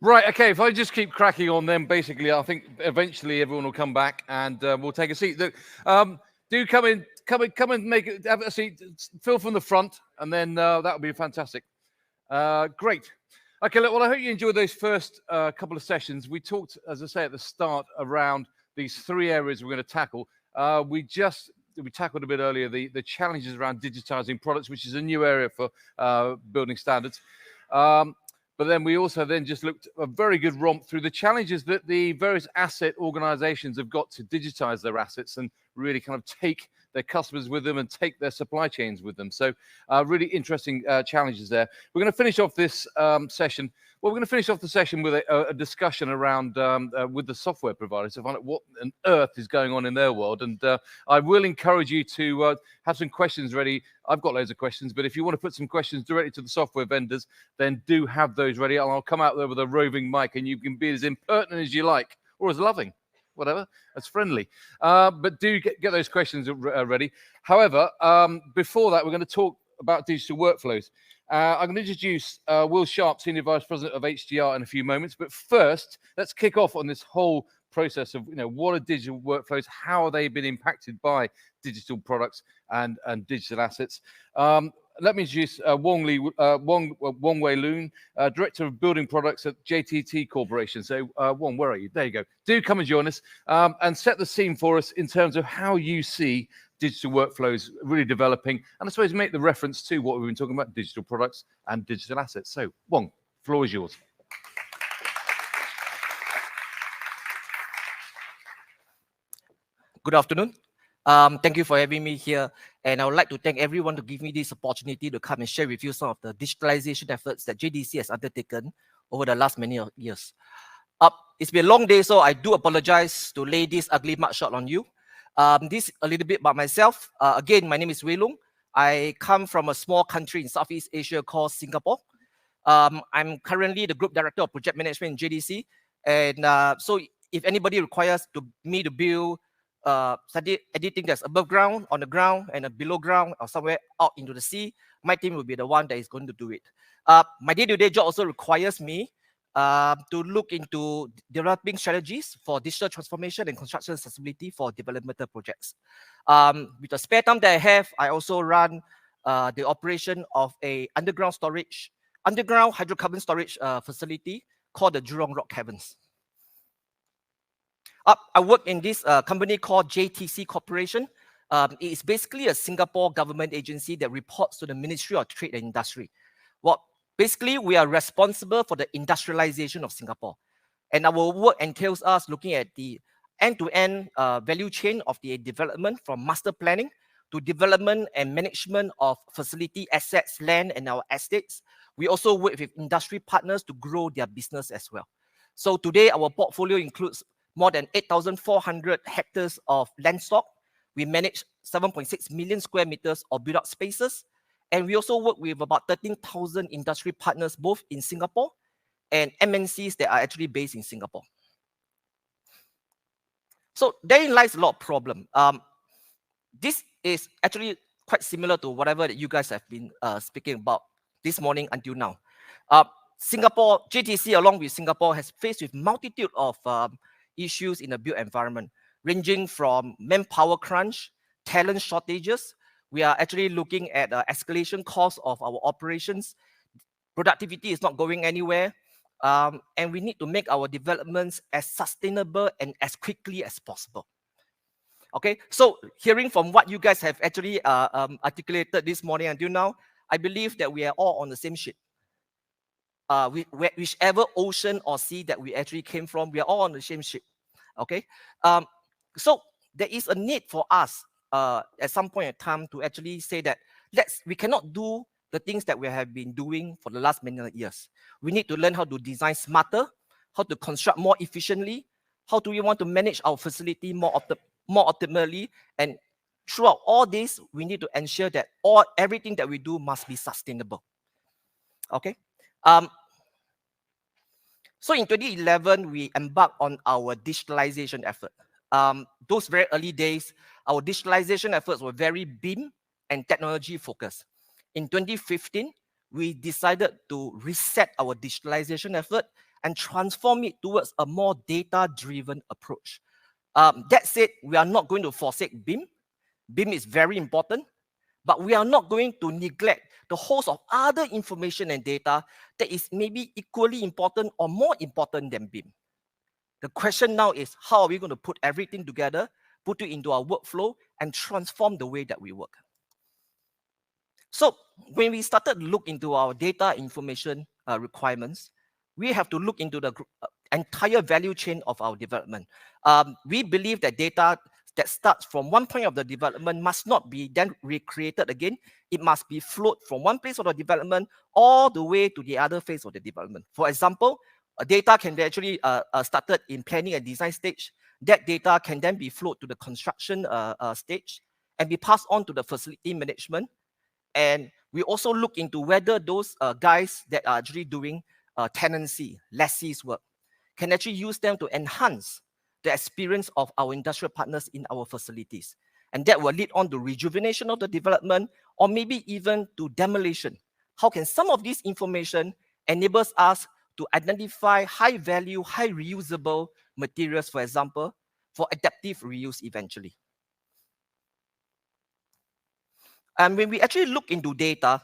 Right, okay, if I just keep cracking on, then basically I think eventually everyone will come back and we'll take a seat. Look, do come and have a seat, fill from the front, and then that would be fantastic. Great. Okay, look, well, I hope you enjoyed those first couple of sessions. We talked, as I say, at the start around these 3 areas we're going to tackle. We tackled a bit earlier the challenges around digitizing products, which is a new area for building standards. But then we also just looked a very good romp through the challenges that the various asset organizations have got to digitize their assets and really kind of take their customers with them and take their supply chains with them. So really interesting challenges there. We're going to finish off this session. Well, we're going to finish off the session with a discussion around with the software providers to find out what on earth is going on in their world. And I will encourage you to have some questions ready. I've got loads of questions, but if you want to put some questions directly to the software vendors, then do have those ready. And I'll come out there with a roving mic and you can be as impertinent as you like, or as loving. Whatever, that's friendly. But do get those questions ready. However, before that, we're going to talk about digital workflows. I'm going to introduce Will Sharp, Senior Vice President of HDR, in a few moments. But first, let's kick off on this whole process of, what are digital workflows? How are they been impacted by digital products and digital assets? Let me introduce Wong Wei Loong, Director of Building Products at JTT Corporation. So, Wong, where are you? There you go. Do come and join us and set the scene for us in terms of how you see digital workflows really developing, and I suppose make the reference to what we've been talking about, digital products and digital assets. So, Wong, floor is yours. Good afternoon. Thank you for having me here. And I would like to thank everyone to give me this opportunity to come and share with you some of the digitalization efforts that JDC has undertaken over the last many years. It's been a long day, so I do apologize to lay this ugly mugshot on you. This a little bit about myself. Again, my name is Wei Loong. I come from a small country in Southeast Asia called Singapore. I'm currently the Group Director of Project Management in JDC. And so if anybody requires me to build anything that's above ground, on the ground, and below ground, or somewhere out into the sea, my team will be the one that is going to do it. My day-to-day job also requires me to look into developing strategies for digital transformation and construction sustainability for developmental projects. With the spare time that I have, I also run the operation of a underground hydrocarbon storage facility called the Jurong Rock Caverns. I work in this company called JTC Corporation. It is basically a Singapore government agency that reports to the Ministry of Trade and Industry. Basically, we are responsible for the industrialization of Singapore. And our work entails us looking at the end-to-end value chain of the development, from master planning to development and management of facility assets, land, and our estates. We also work with industry partners to grow their business as well. So today, our portfolio includes more than 8,400 hectares of land stock. We manage 7.6 million square meters of built-out spaces. And we also work with about 13,000 industry partners, both in Singapore and MNCs that are actually based in Singapore. So therein lies a lot of problem. This is actually quite similar to whatever that you guys have been speaking about this morning until now. Singapore, JTC along with Singapore has faced with multitude of issues in the built environment, ranging from manpower crunch, talent shortages. We are actually looking at escalation costs of our operations. Productivity is not going anywhere. And we need to make our developments as sustainable and as quickly as possible. Okay, so hearing from what you guys have actually articulated this morning until now, I believe that we are all on the same ship. Whichever ocean or sea that we actually came from, we are all on the same ship. Okay, so there is a need for us at some point in time to actually say that we cannot do the things that we have been doing for the last many years. We need to learn how to design smarter, how to construct more efficiently, how do we want to manage our facility more optimally, and throughout all this, we need to ensure that everything that we do must be sustainable. Okay. So in 2011, we embarked on our digitalization effort. Those very early days, our digitalization efforts were very BIM and technology focused. In 2015, we decided to reset our digitalization effort and transform it towards a more data-driven approach. That said, we are not going to forsake BIM. BIM is very important, but we are not going to neglect the host of other information and data that is maybe equally important or more important than BIM. The question now is, how are we going to put everything together, put it into our workflow, and transform the way that we work? So when we started to look into our data information requirements, we have to look into the entire value chain of our development. We believe that data that starts from one point of the development must not be then recreated again. It must be flowed from one place of the development all the way to the other phase of the development. For example, data can be actually started in planning and design stage. That data can then be flowed to the construction stage and be passed on to the facility management. And we also look into whether those guys that are actually doing tenancy, lessees work, can actually use them to enhance the experience of our industrial partners in our facilities. And that will lead on to rejuvenation of the development, or maybe even to demolition. How can some of this information enables us to identify high value, high reusable materials, for example, for adaptive reuse eventually? And when we actually look into data,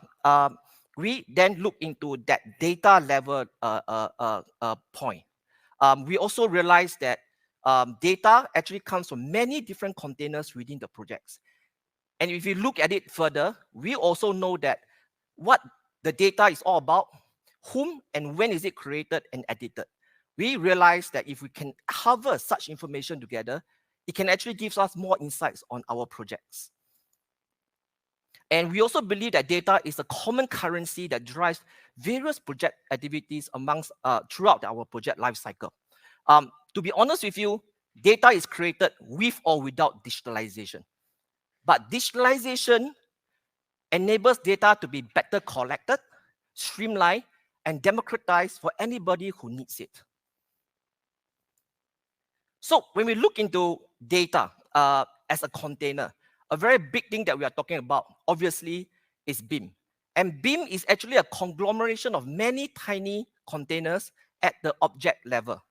we then look into that data level point. We also realize that data actually comes from many different containers within the projects. And if you look at it further, we also know that what the data is all about, whom and when is it created and edited. We realize that if we can cover such information together, it can actually give us more insights on our projects. And we also believe that data is a common currency that drives various project activities amongst throughout our project lifecycle. To be honest with you, data is created with or without digitalization. But digitalization enables data to be better collected, streamlined, and democratized for anybody who needs it. So when we look into data as a container, a very big thing that we are talking about, obviously, is BIM. And BIM is actually a conglomeration of many tiny containers at the object level.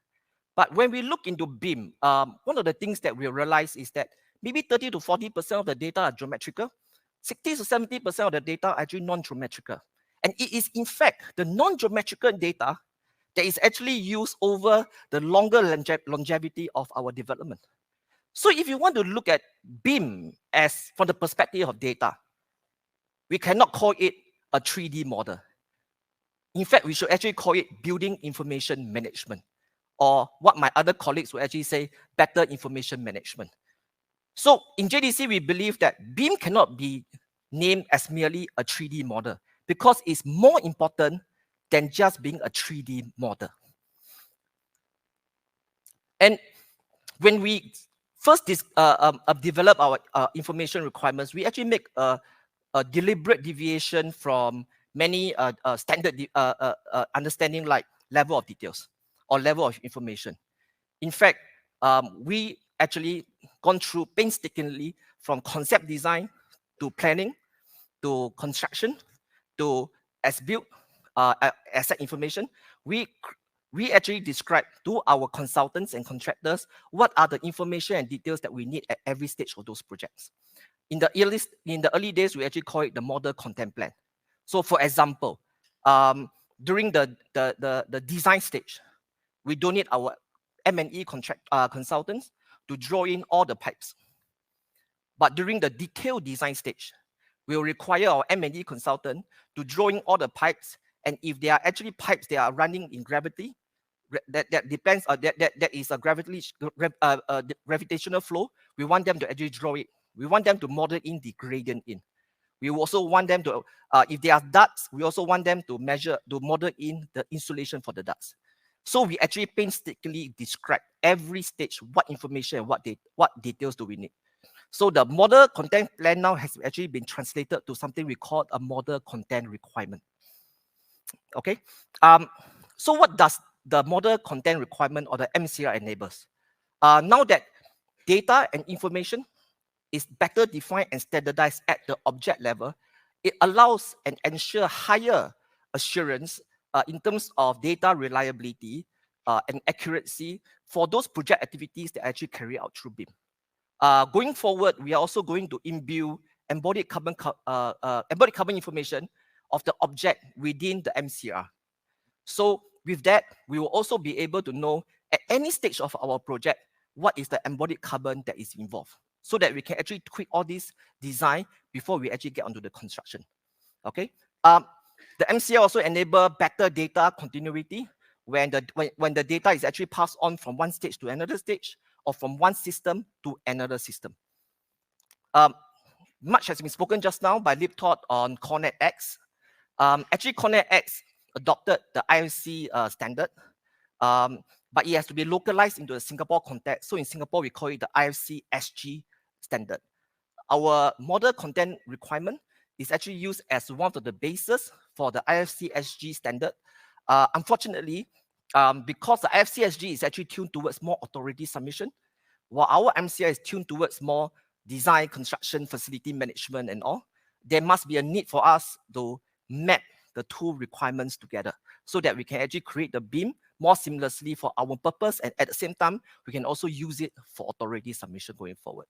But when we look into BIM, one of the things that we realize is that maybe 30 to 40% of the data are geometrical, 60 to 70% of the data are actually non-geometrical. And it is, in fact, the non-geometrical data that is actually used over the longer longevity of our development. So if you want to look at BIM as from the perspective of data, we cannot call it a 3D model. In fact, we should actually call it building information management, or what my other colleagues would actually say, better information management. So in JDC, we believe that BIM cannot be named as merely a 3D model because it's more important than just being a 3D model. And when we first develop our information requirements, we actually make a deliberate deviation from many standard understanding like level of details or level of information. In fact, we actually gone through painstakingly from concept design to planning to construction to as-built asset information. We actually describe to our consultants and contractors what are the information and details that we need at every stage of those projects. In the early days, we actually call it the model content plan. So for example, during the design stage, we don't need our M&E consultants to draw in all the pipes. But during the detailed design stage, we will require our M&E consultant to draw in all the pipes. And if they are actually pipes that are running in gravity, that depends, that is a gravitational flow, we want them to actually draw it. We want them to model in the gradient in. We also want them to, if they are ducts, we also want them to model in the insulation for the ducts. So we actually painstakingly describe every stage, what information and what details do we need. So the model content plan now has actually been translated to something we call a model content requirement. Okay. So what does the model content requirement or the MCR enables? Now that data and information is better defined and standardized at the object level, it allows and ensures higher assurance in terms of data reliability, and accuracy for those project activities that actually carry out through BIM. Going forward, we are also going to imbue embodied carbon information of the object within the MCR. So with that, we will also be able to know at any stage of our project, what is the embodied carbon that is involved, so that we can actually tweak all this design before we actually get onto the construction. Okay. The MCR also enable better data continuity when the data is actually passed on from one stage to another stage, or from one system to another system. Much has been spoken just now by Liptot on Cornet X. Actually, Cornet X adopted the IFC standard, but it has to be localized into the Singapore context. So in Singapore, we call it the IFC SG standard. Our model content requirement is actually used as one of the bases for the IFC SG standard. Unfortunately, because the IFC SG is actually tuned towards more authority submission, while our MCR is tuned towards more design, construction, facility management, and all, there must be a need for us to map the two requirements together so that we can actually create the BIM more seamlessly for our purpose, and at the same time, we can also use it for authority submission going forward.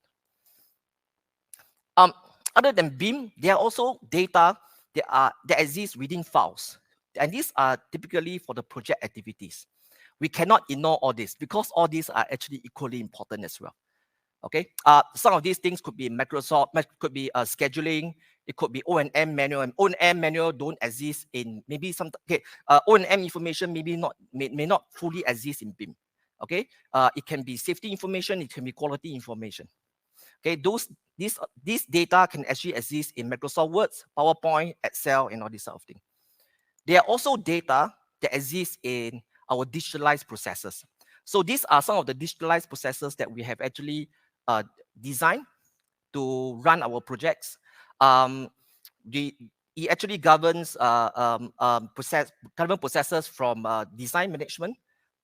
Other than BIM, there are also data that exist within files, and these are typically for the project activities. We cannot ignore all this because all these are actually equally important as well. Okay, some of these things could be Microsoft, could be scheduling, it could be O&M manual, and O&M manual don't exist in maybe some, okay, O&M information may not fully exist in BIM. Okay, it can be safety information, it can be quality information. Okay, these data can actually exist in Microsoft Word, PowerPoint, Excel, and all this sort of thing. There are also data that exist in our digitalized processes. So these are some of the digitalized processes that we have actually designed to run our projects. It actually governs processes from design management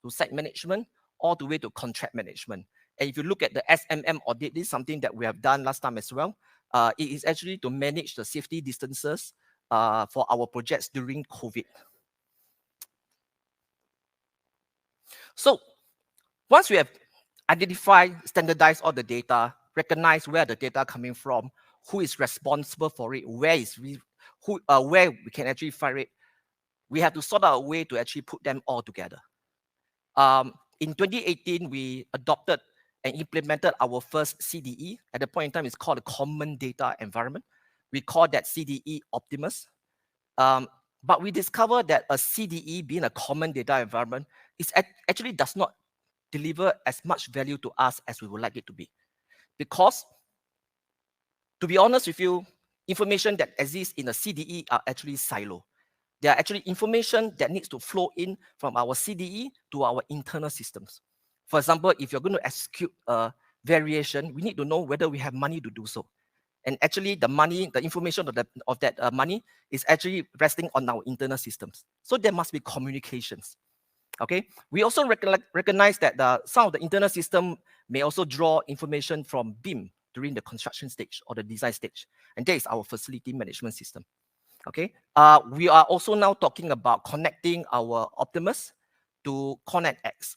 to site management, all the way to contract management. And if you look at the SMM audit, this is something that we have done last time as well. It is actually to manage the safety distances for our projects during COVID. So once we have identified, standardized all the data, recognize where the data coming from, who is responsible for it, where we can actually find it, we have to sort out a way to actually put them all together. In 2018, we adopted and implemented our first CDE. At the point in time, it's called a Common Data Environment. We call that CDE Optimus. But we discovered that a CDE, being a common data environment, actually does not deliver as much value to us as we would like it to be. Because, to be honest with you, information that exists in a CDE are actually silo. They are actually information that needs to flow in from our CDE to our internal systems. For example, if you're going to execute a variation, we need to know whether we have money to do so. And actually, the information of that money is actually resting on our internal systems. So there must be communications. Okay. We also recognize that some of the internal system may also draw information from BIM during the construction stage or the design stage, and that is our facility management system. Okay. We are also now talking about connecting our Optimus to Connect X.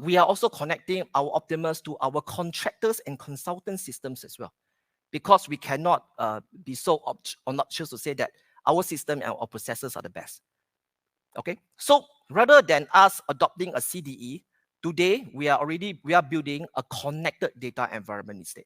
We are also connecting our Optimus to our contractors and consultant systems as well, because we cannot be so obnoxious to say that our system and our processes are the best. Okay, so rather than us adopting a CDE, today we are building a connected data environment instead.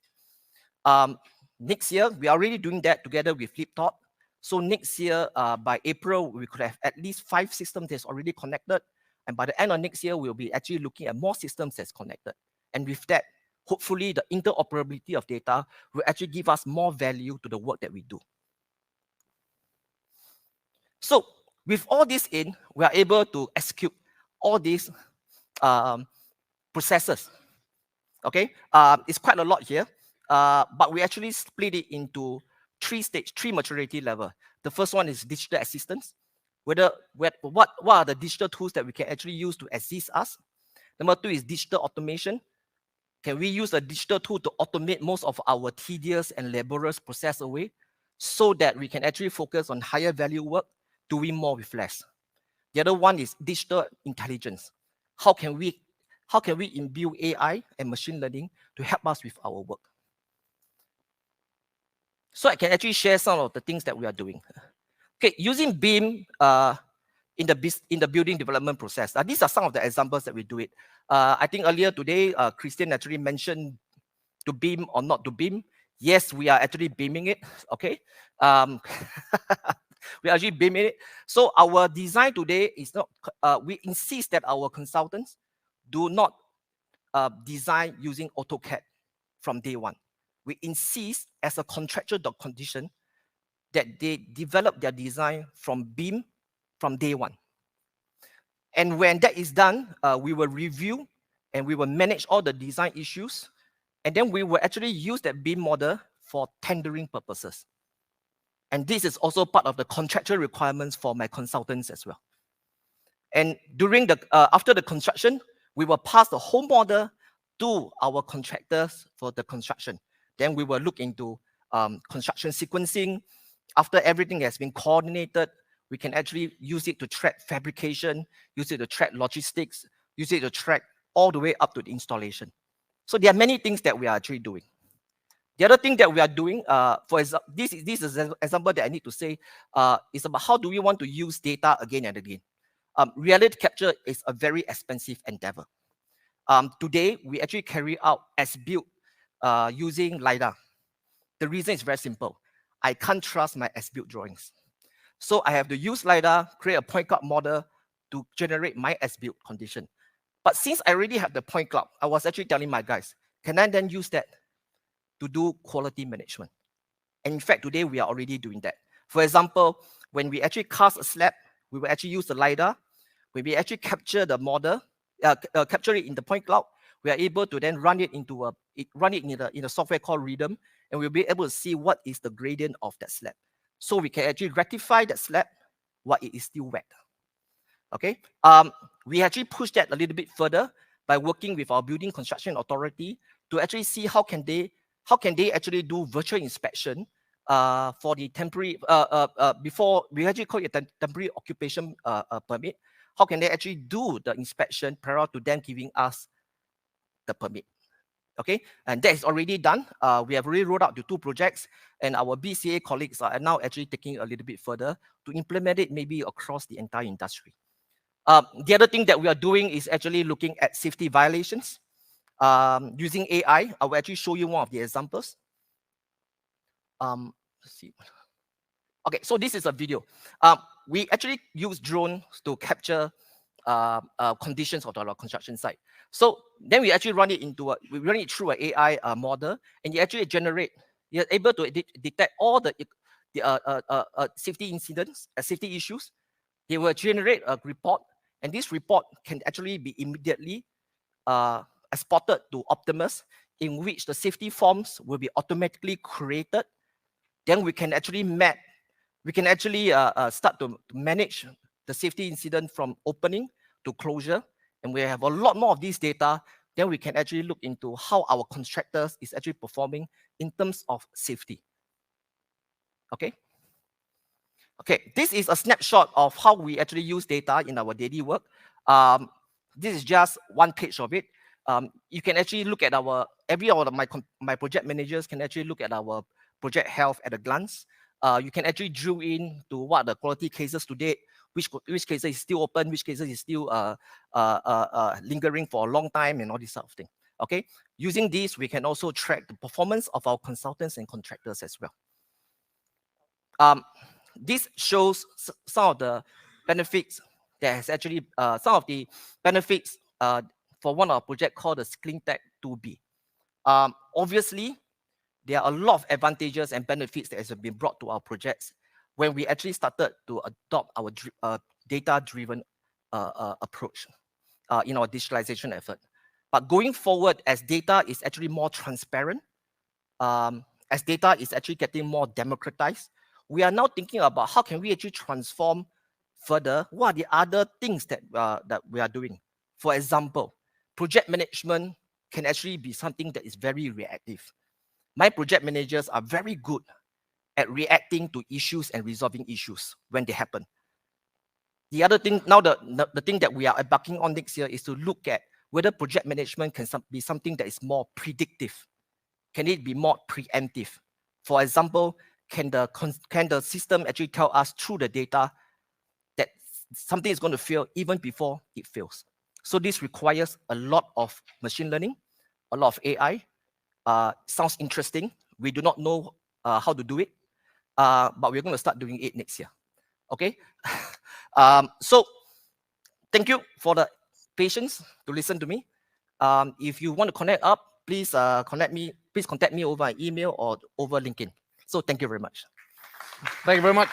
Next year, we are already doing that together with Liptot. So next year, by April, we could have at least 5 systems that's already connected. And by the end of next year, we'll be actually looking at more systems that's connected. And with that, hopefully the interoperability of data will actually give us more value to the work that we do. So with all this in, we are able to execute all these processes. Okay, it's quite a lot here, but we actually split it into 3 maturity level. The first one is digital assistance. What are the digital tools that we can actually use to assist us? Number 2 is digital automation. Can we use a digital tool to automate most of our tedious and laborious process away so that we can actually focus on higher value work, doing more with less? The other one is digital intelligence. how can we imbue AI and machine learning to help us with our work. So I can actually share some of the things that we are doing. Okay, using BIM in the building development process. These are some of the examples that we do it. I think earlier today, Christian actually mentioned to BIM or not to BIM. Yes, we are actually BIMing it. Okay, we are actually BIMing it. So our design today is not. We insist that our consultants do not design using AutoCAD from day one. We insist as a contractual condition that they develop their design from BIM from day one. And when that is done, we will review and we will manage all the design issues. And then we will actually use that BIM model for tendering purposes. And this is also part of the contractual requirements for my consultants as well. And during after the construction, we will pass the whole model to our contractors for the construction. Then we will look into construction sequencing. After everything has been coordinated, we can actually use it to track fabrication, use it to track logistics, use it to track all the way up to the installation. So there are many things that we are actually doing. The other thing that we are doing, for example, this is an example that I need to say, is about how do we want to use data again and again. Reality capture is a very expensive endeavor. Today, we actually carry out as-built using LiDAR. The reason is very simple. I can't trust my as-built drawings. So I have to use LiDAR, create a point cloud model to generate my as-built condition. But since I already have the point cloud, I was actually telling my guys, can I then use that to do quality management? And in fact, today we are already doing that. For example, when we actually cast a slab, we will actually use the LiDAR. When we actually capture the model, capture it in the point cloud, we are able to then run it into in a software called Rhythm, and we'll be able to see what is the gradient of that slab. So we can actually rectify that slab while it is still wet. Okay, we actually push that a little bit further by working with our building construction authority to actually see how can they actually do virtual inspection for the temporary before we actually call it a temporary occupation permit. How can they actually do the inspection prior to them giving us the permit? Okay, and that is already done. We have already rolled out to 2 projects, and our BCA colleagues are now actually taking it a little bit further to implement it maybe across the entire industry. The other thing that we are doing is actually looking at safety violations using AI. I will actually show you one of the examples. Let's see. Okay, so this is a video. We actually use drones to capture conditions of our construction site. So then we actually run it through an AI model, and you actually you're able to detect all the safety incidents, safety issues. They will generate a report, and this report can actually be immediately exported to Optimus, in which the safety forms will be automatically created. Then we can actually start to manage the safety incident from opening to closure, and we have a lot more of these data. Then we can actually look into how our contractors is actually performing in terms of safety. Okay. Okay, this is a snapshot of how we actually use data in our daily work. This is just one page of it. You can actually look at every one of my project managers can actually look at our project health at a glance. You can actually drill in to what the quality cases to date, which cases is still open, which cases is still lingering for a long time, and all this sort of thing. Okay, using this, we can also track the performance of our consultants and contractors as well. This shows some of the benefits that has actually some of the benefits for one of our project called the ScreenTech 2B. Obviously, there are a lot of advantages and benefits that has been brought to our projects when we actually started to adopt our data-driven approach in our digitalization effort. But going forward, as data is actually more transparent, as data is actually getting more democratized, we are now thinking about how can we actually transform further. What are the other things that we are doing? For example, project management can actually be something that is very reactive. My project managers are very good at reacting to issues and resolving issues when they happen. The other thing now, the thing that we are embarking on next year is to look at whether project management can be something that is more predictive. Can it be more preemptive? For example, can the system actually tell us through the data that something is going to fail even before it fails? So this requires a lot of machine learning, a lot of AI. Sounds interesting. We do not know how to do it, but we're going to start doing it next year. Okay. So thank you for the patience to listen to me. If you want to connect up, please contact me over an email or over LinkedIn. So thank you very much. Thank you very much.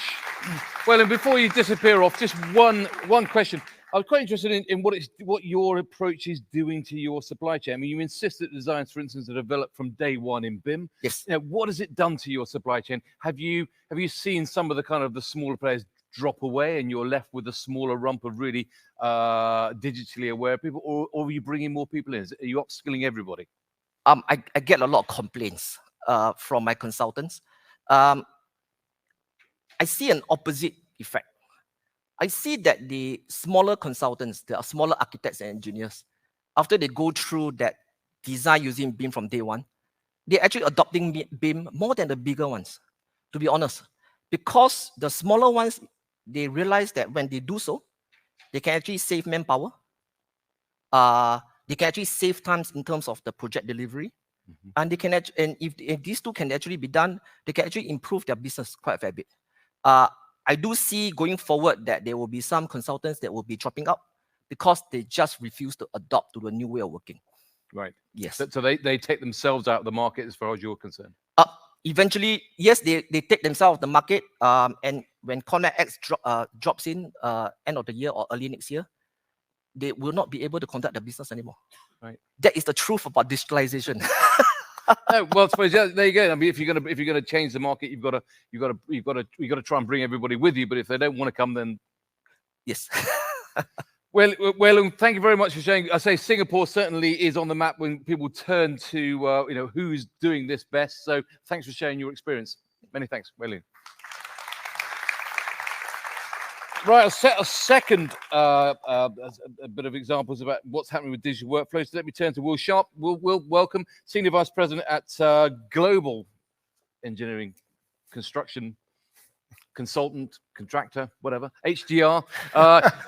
Well, and before you disappear off, just one question. I was quite interested in what your approach is doing to your supply chain. I mean, you insist that designs, for instance, are developed from day one in BIM. Yes. You know, what has it done to your supply chain? Have you seen some of the smaller players drop away, and you're left with a smaller rump of really digitally aware people, or are you bringing more people in? Are you upskilling everybody? I get a lot of complaints from my consultants. I see an opposite effect. I see that the smaller consultants, the smaller architects and engineers, after they go through that design using BIM from day one, they're actually adopting BIM more than the bigger ones, to be honest. Because the smaller ones, they realize that when they do so, they can actually save manpower. They can actually save times in terms of the project delivery. Mm-hmm. And they can and if these two can actually be done, they can actually improve their business quite a fair bit. I do see going forward that there will be some consultants that will be dropping out because they just refuse to adopt to the new way of working. Right. Yes. So they take themselves out of the market as far as you're concerned? Eventually, yes, they take themselves out of the market. And when Connect X drops in end of the year or early next year, they will not be able to conduct the business anymore. Right. That is the truth about digitalization. No, well, I suppose there you go. I mean, if you're gonna change the market, you've got to try and bring everybody with you. But if they don't want to come, then yes. Well, thank you very much for sharing. I say Singapore certainly is on the map when people turn to who's doing this best. So thanks for sharing your experience. Many thanks, Léon. Right, I'll set a second a bit of examples about what's happening with digital workflows. So let me turn to Will Sharp. Will, welcome, Senior Vice President at Global Engineering Construction Consultant, contractor, whatever, HDR.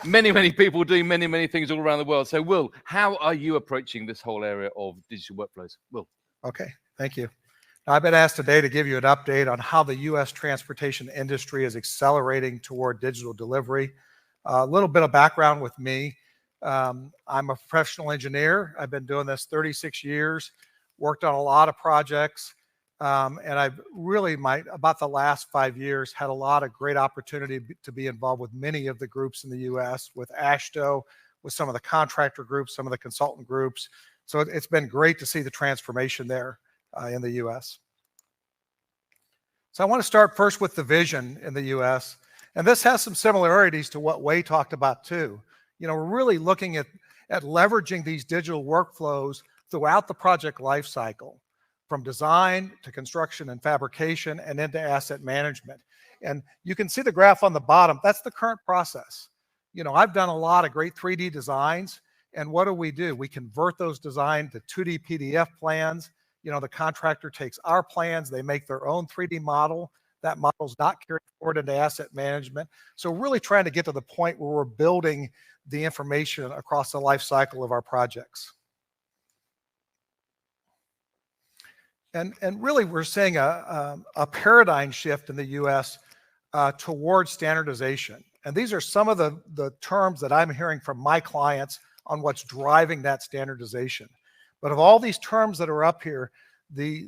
Many people doing many things all around the world. So Will, how are you approaching this whole area of digital workflows? Will. Okay, thank you. I've been asked today to give you an update on how the U.S. transportation industry is accelerating toward digital delivery. A little bit of background with me. I'm a professional engineer. I've been doing this 36 years, worked on a lot of projects, and I've really, about the last 5 years, had a lot of great opportunity to be involved with many of the groups in the U.S., with AASHTO, with some of the contractor groups, some of the consultant groups. So it's been great to see the transformation there in the U.S. So I want to start first with the vision in the U.S. And this has some similarities to what Wei talked about too. We're really looking at leveraging these digital workflows throughout the project life cycle, from design to construction and fabrication and into asset management. And you can see the graph on the bottom. That's the current process. I've done a lot of great 3D designs. And what do? We convert those designs to 2D PDF plans. The contractor takes our plans, they make their own 3D model. That model's not carried forward into asset management. So we're really trying to get to the point where we're building the information across the life cycle of our projects. And really we're seeing a paradigm shift in the US towards standardization. And these are some of the terms that I'm hearing from my clients on what's driving that standardization. But of all these terms that are up here, the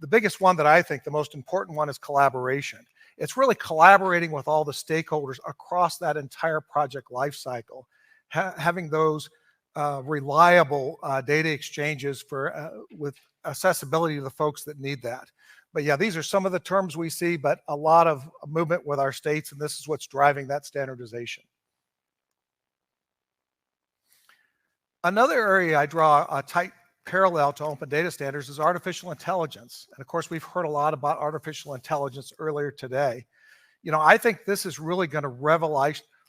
biggest one that I think, the most important one, is collaboration. It's really collaborating with all the stakeholders across that entire project life cycle, having those reliable data exchanges with accessibility to the folks that need that. But yeah, these are some of the terms we see, but a lot of movement with our states, and this is what's driving that standardization. Another area I draw a tight parallel to open data standards is artificial intelligence. And of course, we've heard a lot about artificial intelligence earlier today. I think this is really going to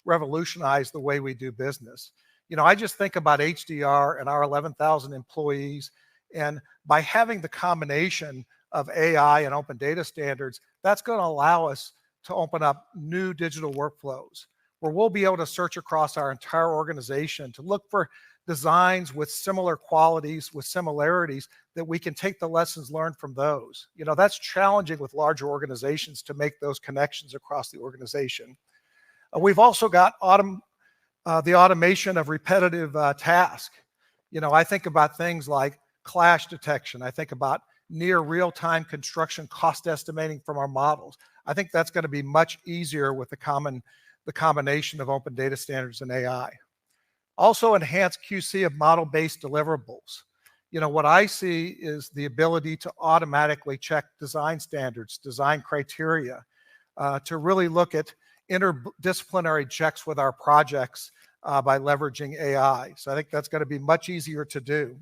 revolutionize the way we do business. You know, I just think about HDR and our 11,000 employees, and by having the combination of AI and open data standards, that's going to allow us to open up new digital workflows where we'll be able to search across our entire organization to look for designs with similar qualities, with similarities, that we can take the lessons learned from those. You know, that's challenging with larger organizations to make those connections across the organization. We've also got the automation of repetitive tasks. You know, I think about things like clash detection. I think about near real-time construction cost estimating from our models. I think that's going to be much easier with the combination of open data standards and AI. Also enhanced QC of model-based deliverables. You know, what I see is the ability to automatically check design standards, design criteria, to really look at interdisciplinary checks with our projects by leveraging AI. So I think that's going to be much easier to do.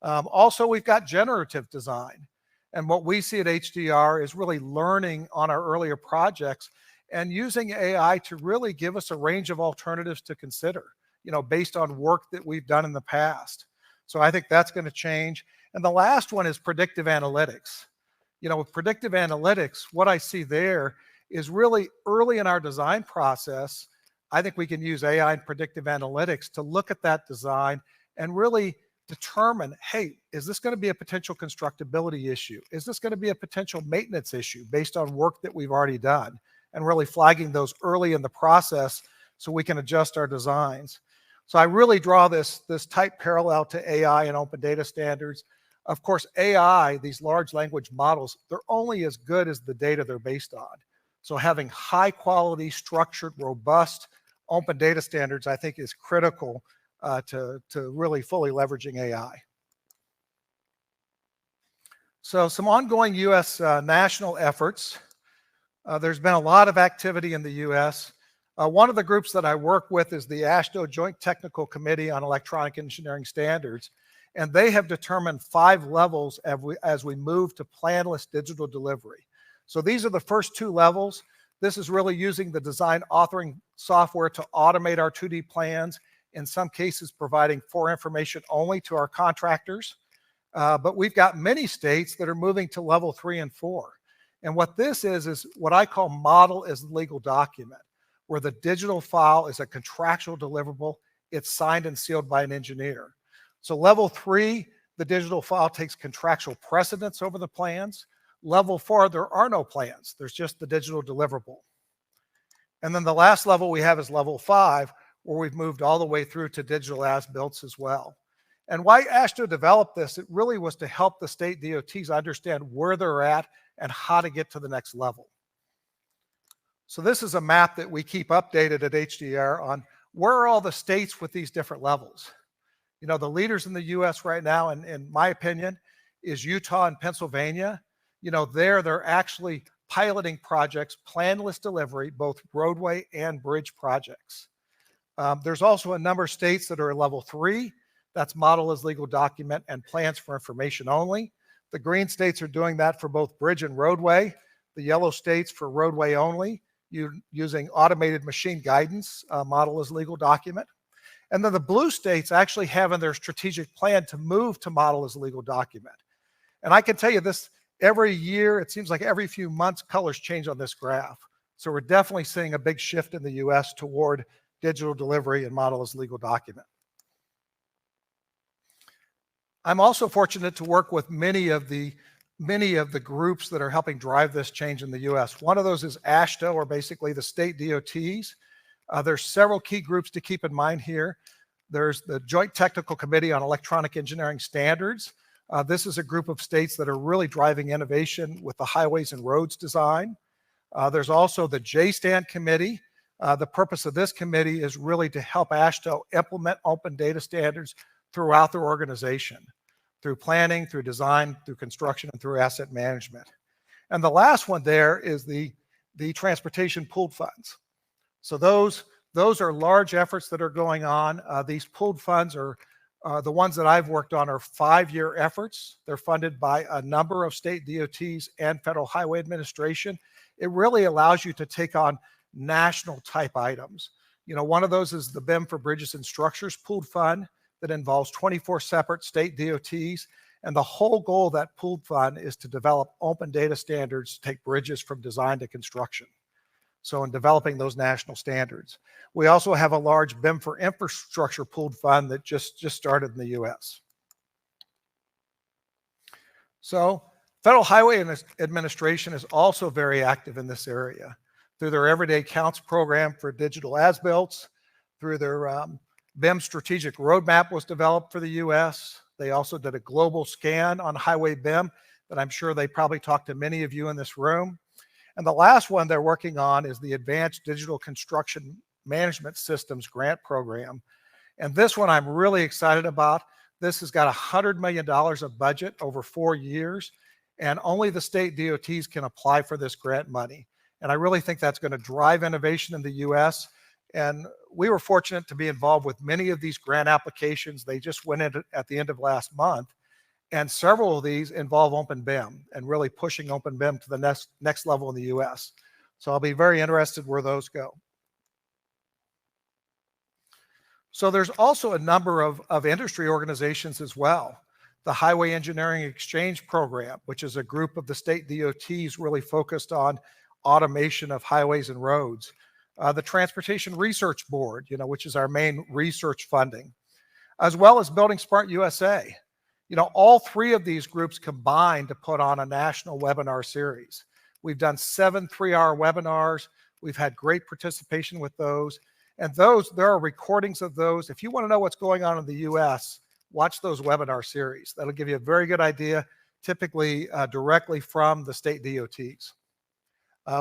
Also, we've got generative design. And what we see at HDR is really learning on our earlier projects and using AI to really give us a range of alternatives to consider, you know, based on work that we've done in the past. So I think that's going to change. And the last one is predictive analytics. You know, with predictive analytics, what I see there is really early in our design process, I think we can use AI and predictive analytics to look at that design and really determine, hey, is this going to be a potential constructability issue? Is this going to be a potential maintenance issue based on work that we've already done? And really flagging those early in the process so we can adjust our designs. So I really draw this tight parallel to AI and open data standards. Of course, AI, these large language models, they're only as good as the data they're based on. So having high quality, structured, robust open data standards, I think, is critical to really fully leveraging AI. So some ongoing US national efforts. There's been a lot of activity in the US. One of the groups that I work with is the AASHTO Joint Technical Committee on Electronic Engineering Standards, and they have determined 5 levels as we move to planless digital delivery. So these are the first 2 levels. This is really using the design authoring software to automate our 2D plans, in some cases providing for information only to our contractors. But we've got many states that are moving to level 3 and 4. And what this is what I call model as legal document, where the digital file is a contractual deliverable. It's signed and sealed by an engineer. So level 3, the digital file takes contractual precedence over the plans. Level 4, there are no plans. There's just the digital deliverable. And then the last level we have is level 5, where we've moved all the way through to digital as-built as well. And why AASHTO developed this, it really was to help the state DOTs understand where they're at and how to get to the next level. So this is a map that we keep updated at HDR on where are all the states with these different levels. You know, the leaders in the US right now, in my opinion, is Utah and Pennsylvania. You know, they're actually piloting projects, planless delivery, both roadway and bridge projects. There's also a number of states that are at level 3. That's model as legal document and plans for information only. The green states are doing that for both bridge and roadway. The yellow states for roadway only, using automated machine guidance, model as legal document. And then the blue states actually have in their strategic plan to move to model as legal document. And I can tell you this, every year, it seems like every few months, colors change on this graph. So we're definitely seeing a big shift in the US toward digital delivery and model as legal document. I'm also fortunate to work with many of the groups that are helping drive this change in the US. One of those is AASHTO, or basically the state DOTs. There's several key groups to keep in mind here. There's the Joint Technical Committee on Electronic Engineering Standards. This is a group of states that are really driving innovation with the highways and roads design. There's also the JSTAN Committee. The purpose of this committee is really to help AASHTO implement open data standards throughout their organization, through planning, through design, through construction, and through asset management. And the last one there is the transportation pooled funds. So those are large efforts that are going on. These pooled funds are the ones that I've worked on are 5-year efforts. They're funded by a number of state DOTs and Federal Highway Administration. It really allows you to take on national type items. One of those is the BIM for Bridges and Structures Pooled Fund that involves 24 separate state DOTs. And the whole goal of that pooled fund is to develop open data standards to take bridges from design to construction. So in developing those national standards. We also have a large BIM for Infrastructure pooled fund that just started in the US. So Federal Highway Administration is also very active in this area through their Everyday Counts program for digital as-built, through their BIM strategic roadmap was developed for the US. They also did a global scan on highway BIM that I'm sure they probably talked to many of you in this room. And the last one they're working on is the Advanced Digital Construction Management Systems Grant Program. And this one I'm really excited about. This has got $100 million of budget over 4 years, and only the state DOTs can apply for this grant money. And I really think that's going to drive innovation in the US. And we were fortunate to be involved with many of these grant applications. They just went in at the end of last month. And several of these involve Open BIM and really pushing Open BIM to the next level in the US. So I'll be very interested where those go. So there's also a number of industry organizations as well. The Highway Engineering Exchange Program, which is a group of the state DOTs really focused on automation of highways and roads. The Transportation Research Board, which is our main research funding, as well as buildingSMART USA. All three of these groups combined to put on a national webinar series. We've done 7 3-hour webinars. We've had great participation with those. And there are recordings of those. If you want to know what's going on in the US, watch those webinar series. That'll give you a very good idea, typically directly from the state DOTs.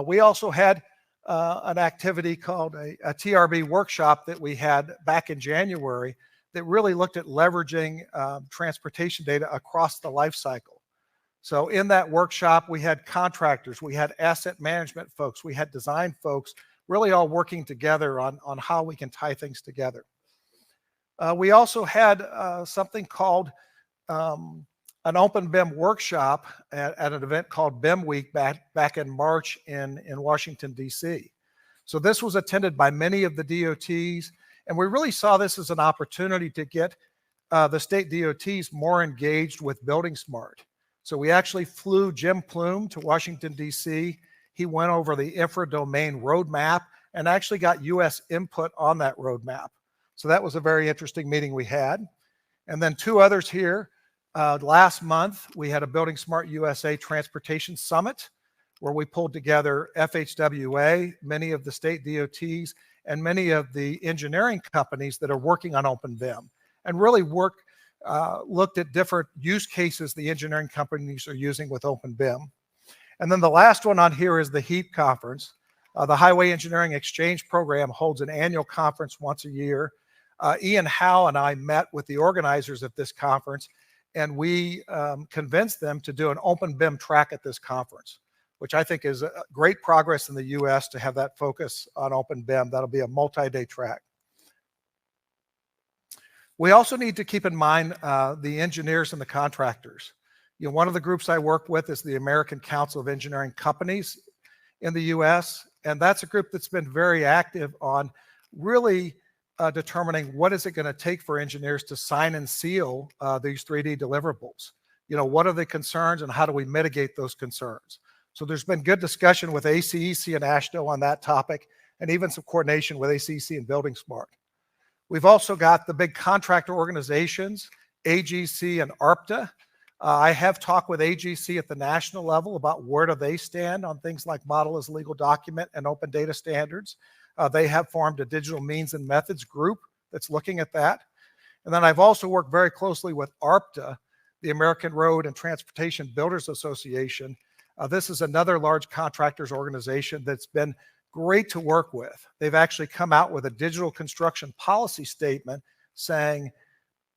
We also had an activity called a TRB workshop that we had back in January that really looked at leveraging transportation data across the life cycle. So in that workshop, we had contractors, we had asset management folks, we had design folks, really all working together on how we can tie things together. We also had something called an Open BIM workshop at an event called BIM Week back in March in Washington, D.C. So this was attended by many of the DOTs, and we really saw this as an opportunity to get the state DOTs more engaged with buildingSMART. So we actually flew Jim Plume to Washington, D.C. He went over the infra-domain roadmap and actually got U.S. input on that roadmap. So that was a very interesting meeting we had. And then 2 others here. Last month, we had a buildingSMART USA Transportation Summit where we pulled together FHWA, many of the state DOTs, and many of the engineering companies that are working on Open BIM, and really looked at different use cases the engineering companies are using with Open BIM. And then the last one on here is the HEAP conference. The Highway Engineering Exchange Program holds an annual conference once a year. Ian Howell and I met with the organizers of this conference, and we convinced them to do an Open BIM track at this conference, which I think is a great progress in the US to have that focus on Open BIM. That'll be a multi-day track. We also need to keep in mind the engineers and the contractors. One of the groups I work with is the American Council of Engineering Companies in the US, and that's a group that's been very active on really determining what is it going to take for engineers to sign and seal these 3D deliverables. What are the concerns and how do we mitigate those concerns? So there's been good discussion with ACEC and AASHTO on that topic, and even some coordination with ACEC and buildingSMART. We've also got the big contractor organizations, AGC and ARPTA. I have talked with AGC at the national level about where do they stand on things like model as legal document and open data standards. They have formed a digital means and methods group that's looking at that. And then I've also worked very closely with ARPTA, the American Road and Transportation Builders Association. This is another large contractors organization that's been great to work with. They've actually come out with a digital construction policy statement saying,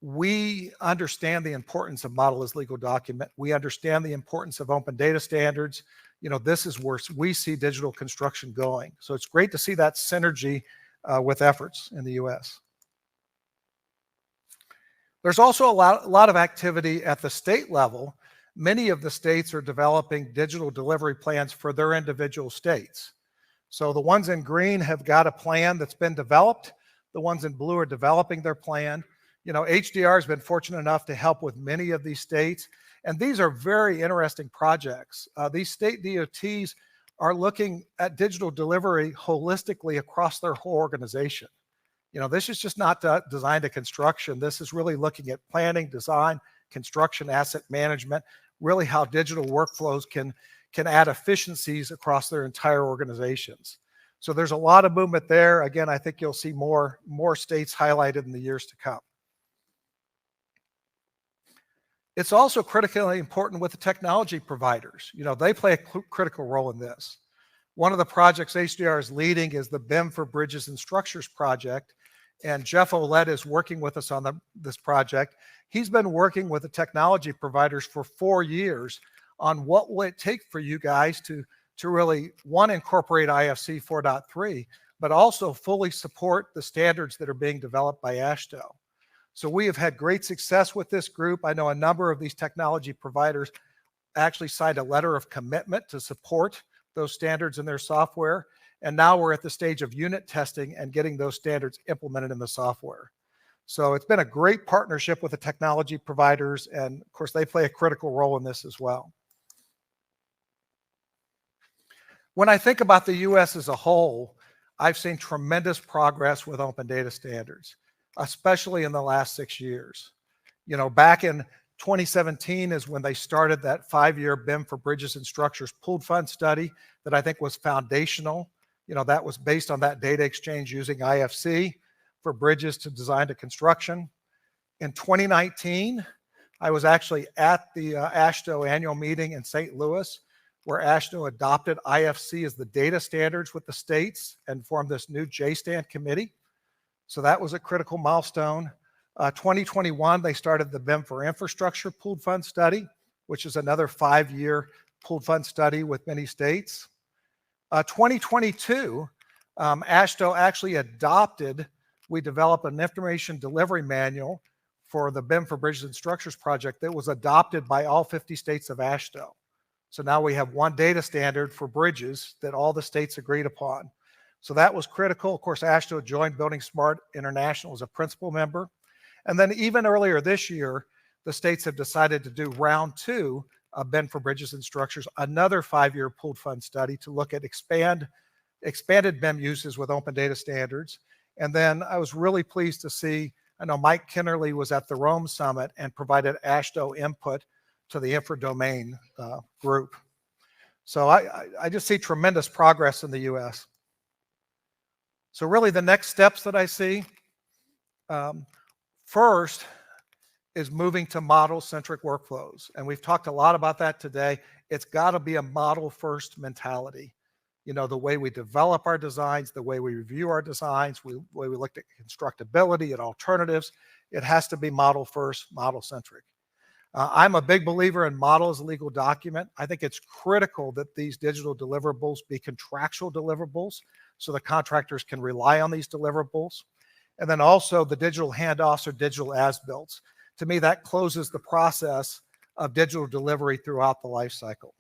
we understand the importance of model as legal document. We understand the importance of open data standards. This is where we see digital construction going. So it's great to see that synergy with efforts in the US. There's also a lot of activity at the state level. Many of the states are developing digital delivery plans for their individual states. So the ones in green have got a plan that's been developed. The ones in blue are developing their plan. You know, HDR has been fortunate enough to help with many of these states. And these are very interesting projects. These state DOTs are looking at digital delivery holistically across their whole organization. You know, this is just not design to construction. This is really looking at planning, design, construction, asset management, really how digital workflows can add efficiencies across their entire organizations. So there's a lot of movement there. Again, I think you'll see more states highlighted in the years to come. It's also critically important with the technology providers. You know, they play a critical role in this. One of the projects HDR is leading is the BIM for Bridges and Structures project. And Jeff Olette is working with us on this project. He's been working with the technology providers for 4 years on what will it take for you guys to really, one, incorporate IFC 4.3, but also fully support the standards that are being developed by AASHTO. So we have had great success with this group. I know a number of these technology providers actually signed a letter of commitment to support those standards in their software. And now we're at the stage of unit testing and getting those standards implemented in the software. So it's been a great partnership with the technology providers. And of course, they play a critical role in this as well. When I think about the US as a whole, I've seen tremendous progress with open data standards, especially in the last 6 years. You know, back in 2017 is when they started that 5-year BIM for Bridges and Structures pooled fund study that I think was foundational. You know, that was based on that data exchange using IFC for bridges to design to construction. In 2019, I was actually at the AASHTO annual meeting in St. Louis, where AASHTO adopted IFC as the data standards with the states and formed this new JSTAN committee. So that was a critical milestone. 2021, they started the BIM for Infrastructure pooled fund study, which is another 5-year pooled fund study with many states. 2022, AASHTO actually adopted, we developed an information delivery manual for the BIM for Bridges and Structures project that was adopted by all 50 states of AASHTO. So now we have one data standard for bridges that all the states agreed upon. So that was critical. Of course, AASHTO joined buildingSMART International as a principal member. And then even earlier this year, the states have decided to do round 2 of BIM for Bridges and Structures, another 5-year pooled fund study to look at expanded BIM uses with open data standards. And then I was really pleased to see, I know Mike Kennerly was at the Rome Summit and provided AASHTO input to the infra domain group. So I just see tremendous progress in the US. So really the next steps that I see, first is moving to model-centric workflows. And we've talked a lot about that today. It's got to be a model-first mentality. You know, the way we develop our designs, the way we review our designs, the way we look at constructability and alternatives, it has to be model-first, model-centric. I'm a big believer in model as a legal document. I think it's critical that these digital deliverables be contractual deliverables so the contractors can rely on these deliverables. And then also the digital handoffs or digital as-builts. To me, that closes the process of digital delivery throughout the life cycle.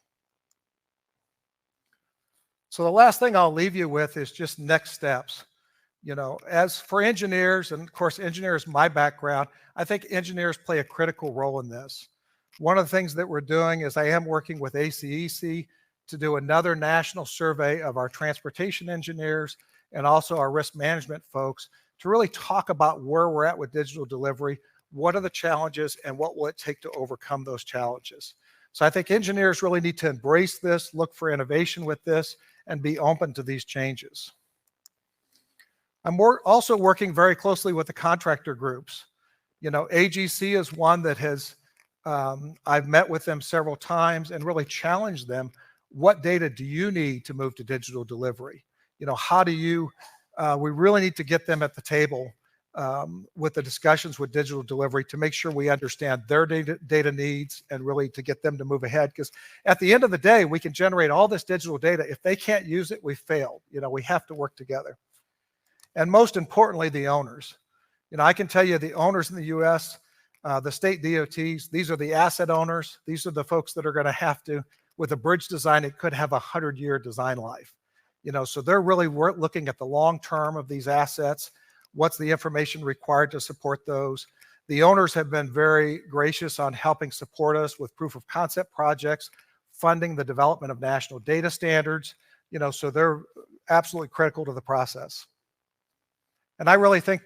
So the last thing I'll leave you with is just next steps. You know, as for engineers, and of course, engineers, my background, I think engineers play a critical role in this. One of the things that we're doing is I am working with ACEC to do another national survey of our transportation engineers and also our risk management folks to really talk about where we're at with digital delivery, what are the challenges, and what will it take to overcome those challenges. So I think engineers really need to embrace this, look for innovation with this, and be open to these changes. I'm also working very closely with the contractor groups. You know, AGC is one that has, I've met with them several times and really challenged them. What data do you need to move to digital delivery? You know, how do you, we really need to get them at the table with the discussions with digital delivery to make sure we understand their data needs and really to get them to move ahead. Because at the end of the day, we can generate all this digital data. If they can't use it, we failed. You know, we have to work together. And most importantly, the owners. You know, I can tell you the owners in the US, the state DOTs, these are the asset owners. These are the folks that are going to have to, with a bridge design, it could have a 100-year design life. So they're really looking at the long term of these assets. What's the information required to support those? The owners have been very gracious on helping support us with proof of concept projects, funding the development of national data standards, so they're absolutely critical to the process. And I really think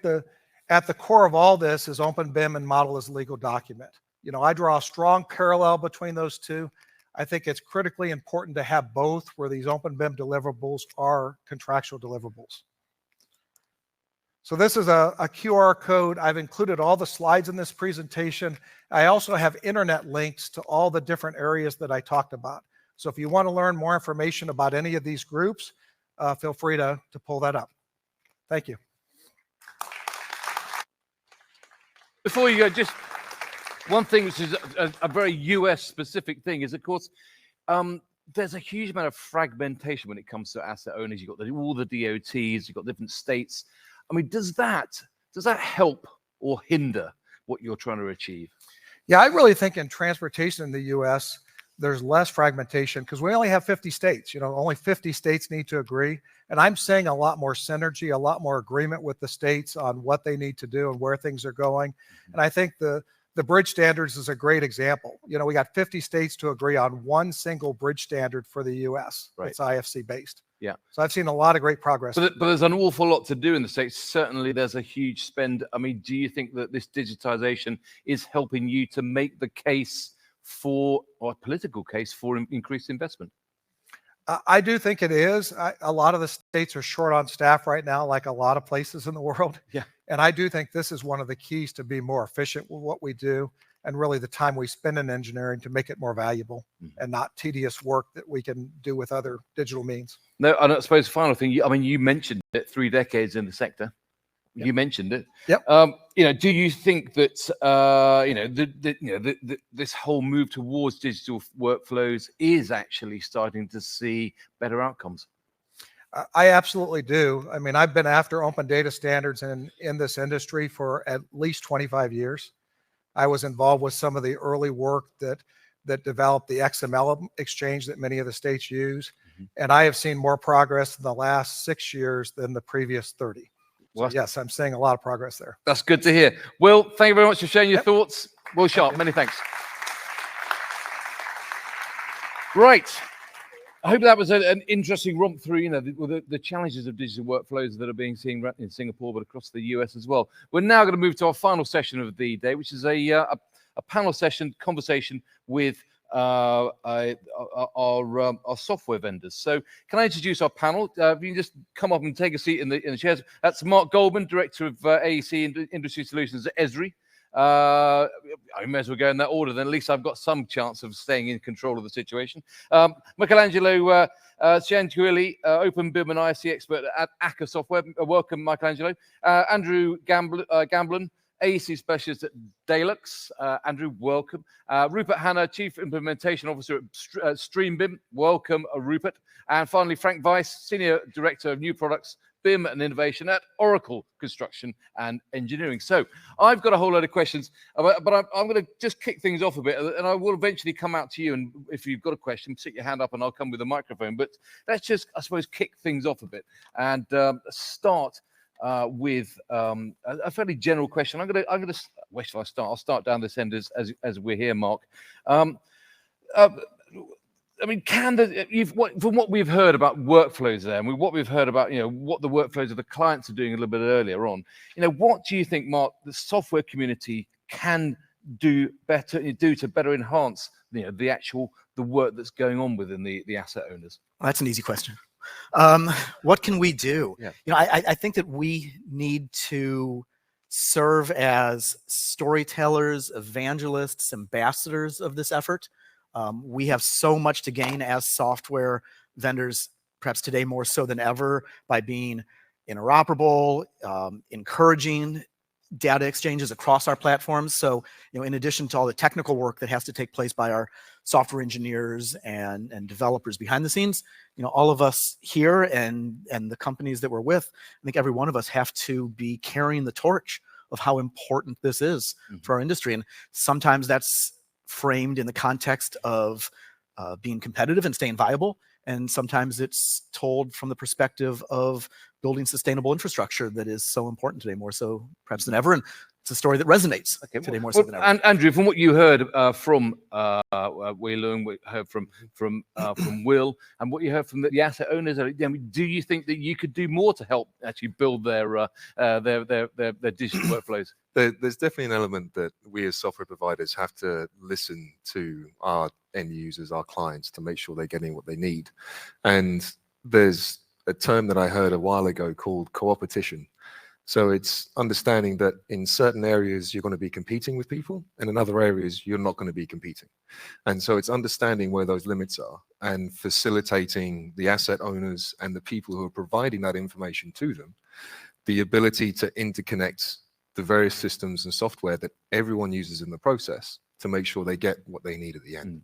at the core of all this is open BIM and model as legal document. I draw a strong parallel between those two. I think it's critically important to have both, where these open BIM deliverables are contractual deliverables. So this is a QR code. I've included all the slides in this presentation. I also have internet links to all the different areas that I talked about. So if you want to learn more information about any of these groups, feel free to pull that up. Thank you. Before you go, just one thing which is a very US specific thing is, of course, there's a huge amount of fragmentation when it comes to asset owners. You've got all the DOTs, you've got different states. I mean, does that help or hinder what you're trying to achieve? Yeah, I really think in transportation in the US, there's less fragmentation because we only have 50 states. Only 50 states need to agree. And I'm seeing a lot more synergy, a lot more agreement with the states on what they need to do and where things are going. And I think the bridge standards is a great example. We got 50 states to agree on one single bridge standard for the US. Right. It's IFC based. Yeah. So I've seen a lot of great progress. But there's an awful lot to do in the States. Certainly there's a huge spend. I mean, do you think that this digitization is helping you to make the case or a political case for increased investment? I do think it is. A lot of the states are short on staff right now, like a lot of places in the world. Yeah. And I do think this is one of the keys to be more efficient with what we do, and really the time we spend in engineering to make it more valuable and not tedious work that we can do with other digital means. No, and I suppose the final thing, you mentioned it, 3 decades in the sector. Yep. You mentioned it. Yep. Do you think that this whole move towards digital workflows is actually starting to see better outcomes? I absolutely do. I mean, I've been after open data standards in this industry for at least 25 years. I was involved with some of the early work that developed the XML exchange that many of the states use. And I have seen more progress in the last 6 years than the previous 30. Well, so yes, I'm seeing a lot of progress there. That's good to hear. Will, thank you very much for sharing your thoughts. Will Sharp, many thanks. Right. I hope that was an interesting romp through, the challenges of digital workflows that are being seen in Singapore, but across the US as well. We're now going to move to our final session of the day, which is a panel session conversation with our software vendors. So can I introduce our panel? If you can just come up and take a seat in the chairs. That's Marc Goldman, Director of AEC Industry Solutions at Esri. I may as well go in that order, then at least I've got some chance of staying in control of the situation. Michelangelo Cianciulli, Open BIM and IFC expert at ACA Software. Welcome, Michelangelo. Andrew Gamblen, AEC specialist at Dalux. Andrew, welcome. Rupert Hanna, Chief Implementation Officer at StreamBIM. Welcome, Rupert. And finally, Frank Weiss, Senior Director of New Products, BIM and Innovation at Oracle Construction and Engineering. So I've got a whole load of questions, but I'm going to just kick things off a bit, and I will eventually come out to you. And if you've got a question, stick your hand up and I'll come with a microphone. But let's just, I suppose, kick things off a bit and start with a fairly general question. I'm going to where shall I start? I'll start down this end as we're here, Marc. I mean, from what we've heard about workflows there, and what we've heard about, what the workflows of the clients are doing a little bit earlier on, what do you think, Marc, the software community can do to better enhance, the work that's going on within the asset owners? Well, that's an easy question. What can we do? Yeah. I think that we need to serve as storytellers, evangelists, ambassadors of this effort. We have so much to gain as software vendors, perhaps today more so than ever, by being interoperable, encouraging data exchanges across our platforms. So, in addition to all the technical work that has to take place by our software engineers and developers behind the scenes, all of us here and the companies that we're with, I think every one of us have to be carrying the torch of how important this is for our industry. And sometimes that's framed in the context of being competitive and staying viable. And sometimes it's told from the perspective of building sustainable infrastructure that is so important today, more so perhaps than ever. And it's a story that resonates today more so than ever. And Andrew, from what you heard from Loong, what you heard from Will, and what you heard from the asset owners, do you think that you could do more to help actually build their digital workflows? There's definitely an element that we as software providers have to listen to our end users, our clients, to make sure they're getting what they need. And there's a term that I heard a while ago called co-opetition. So it's understanding that in certain areas you're going to be competing with people, and in other areas you're not going to be competing. And so it's understanding where those limits are and facilitating the asset owners and the people who are providing that information to them, the ability to interconnect the various systems and software that everyone uses in the process to make sure they get what they need at the end.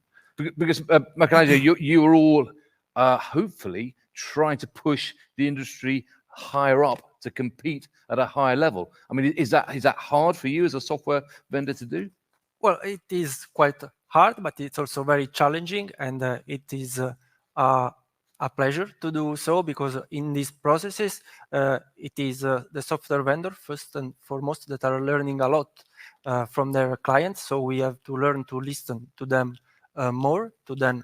Because Michelangelo, you are all hopefully trying to push the industry higher up to compete at a higher level. I mean, is that hard for you as a software vendor to do? Well, it is quite hard, but it's also very challenging, and it is a pleasure to do so, because in these processes, it is the software vendor first and foremost that are learning a lot from their clients. So we have to learn to listen to them more, to then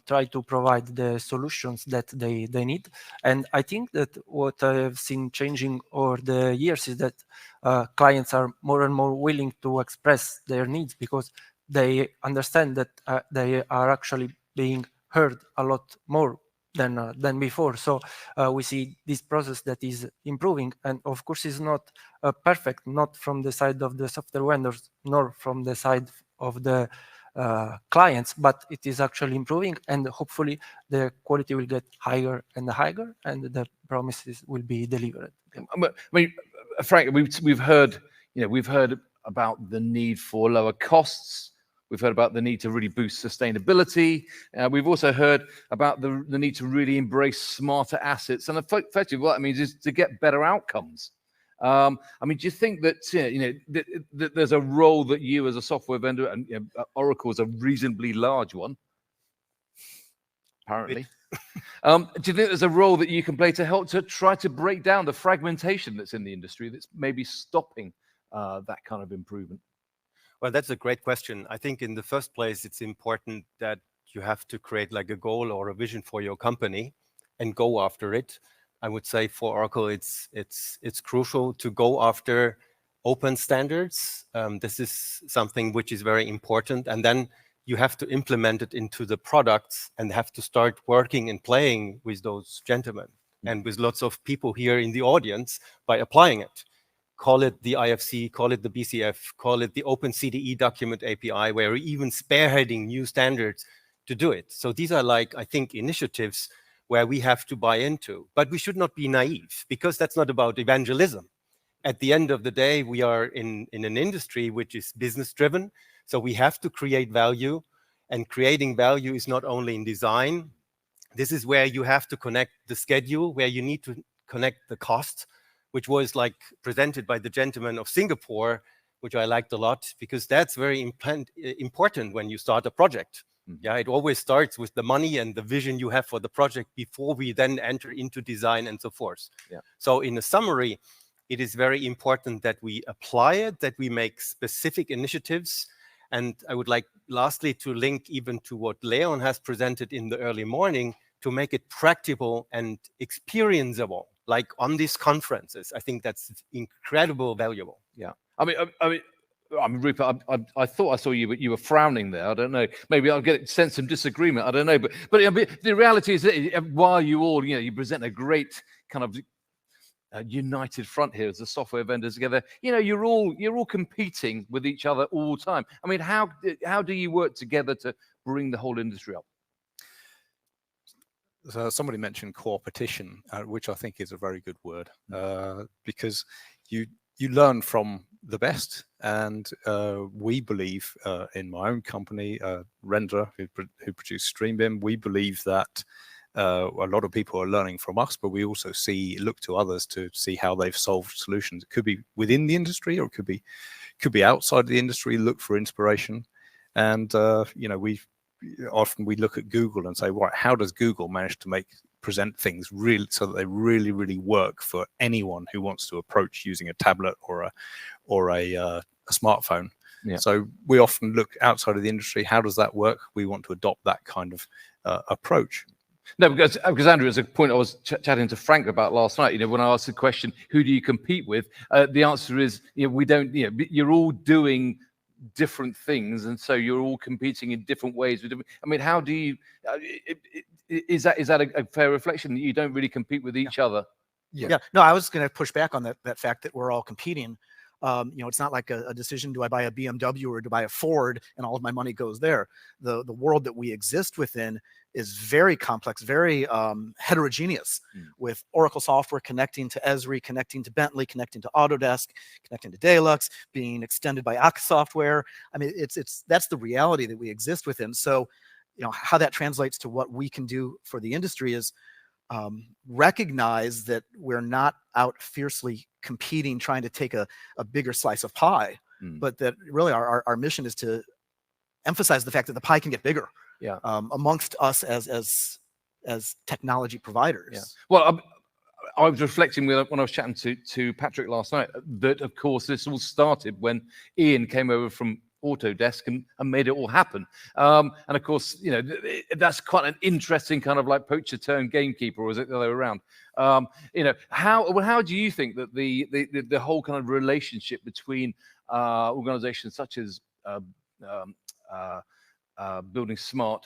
try to provide the solutions that they need. And I think that what I have seen changing over the years is that clients are more and more willing to express their needs, because they understand that they are actually being heard a lot more than before. So we see this process that is improving, and of course is not perfect, not from the side of the software vendors, nor from the side of the clients, but it is actually improving, and hopefully the quality will get higher and higher, and the promises will be delivered. I mean, Frank, we've heard about the need for lower costs. We've heard about the need to really boost sustainability. We've also heard about the need to really embrace smarter assets, and effectively what that means is to get better outcomes. I mean, do you think that that there's a role that you as a software vendor, and Oracle is a reasonably large one, apparently. Do you think there's a role that you can play to help to try to break down the fragmentation that's in the industry that's maybe stopping that kind of improvement? Well, that's a great question. I think in the first place, it's important that you have to create like a goal or a vision for your company and go after it. I would say for Oracle, it's crucial to go after open standards. This is something which is very important. And then you have to implement it into the products and have to start working and playing with those gentlemen and with lots of people here in the audience by applying it. Call it the IFC, call it the BCF, call it the Open CDE document API, where we're even spearheading new standards to do it. So these are like, I think, initiatives where we have to buy into. But we should not be naive, because that's not about evangelism. At the end of the day, we are in an industry which is business driven. So we have to create value, and creating value is not only in design. This is where you have to connect the schedule, where you need to connect the cost, which was like presented by the gentleman of Singapore, which I liked a lot, because that's very important when you start a project. Yeah, it always starts with the money and the vision you have for the project before we then enter into design and so forth. Yeah. So in a summary, it is very important that we apply it, that we make specific initiatives. And I would like lastly to link even to what Léon has presented in the early morning, to make it practical and experienceable, like on these conferences. I think that's incredible valuable. Yeah. I mean, Rupert, I thought I saw you, but you were frowning there. I don't know. Maybe I'll sense some disagreement. I don't know. But the reality is that while you all, you present a great kind of united front here as the software vendors together, you're all competing with each other all the time. I mean, how do you work together to bring the whole industry up? So somebody mentioned co-opetition, which I think is a very good word, because you learn from the best. And we believe in my own company, Render, who produce StreamBIM, we believe that a lot of people are learning from us, but we also look to others to see how they've solved solutions. It could be within the industry, or it could be outside the industry. Look for inspiration. And often we look at Google and say, right, how does Google manage to present things really so that they really work for anyone who wants to approach using a tablet or a smartphone? Yeah. So we often look outside of the industry. How does that work? We want to adopt that kind of approach. No, because Andrew, it's a point I was chatting to Frank about last night. When I asked the question, who do you compete with? The answer is, we don't. You're all doing different things, and so you're all competing in different ways. I mean, how do you? Is that a fair reflection that you don't really compete with each other? Yeah. No, I was going to push back on that fact that we're all competing. It's not like a decision, do I buy a BMW or do I buy a Ford and all of my money goes there. The world that we exist within is very complex, very heterogeneous, with Oracle software connecting to Esri, connecting to Bentley, connecting to Autodesk, connecting to Deluxe, being extended by Akka software. I mean, that's the reality that we exist within. So, how that translates to what we can do for the industry is recognize that we're not out fiercely competing, trying to take a bigger slice of pie, but that really our mission is to emphasize the fact that the pie can get bigger amongst us as technology providers. Yeah. Well, I was reflecting when I was chatting to Patrick last night that, of course, this all started when Ian came over from Autodesk and made it all happen. And of course, that's quite an interesting kind of like poacher turned gamekeeper, or is it the other way around? How do you think that the whole kind of relationship between organizations such as buildingSMART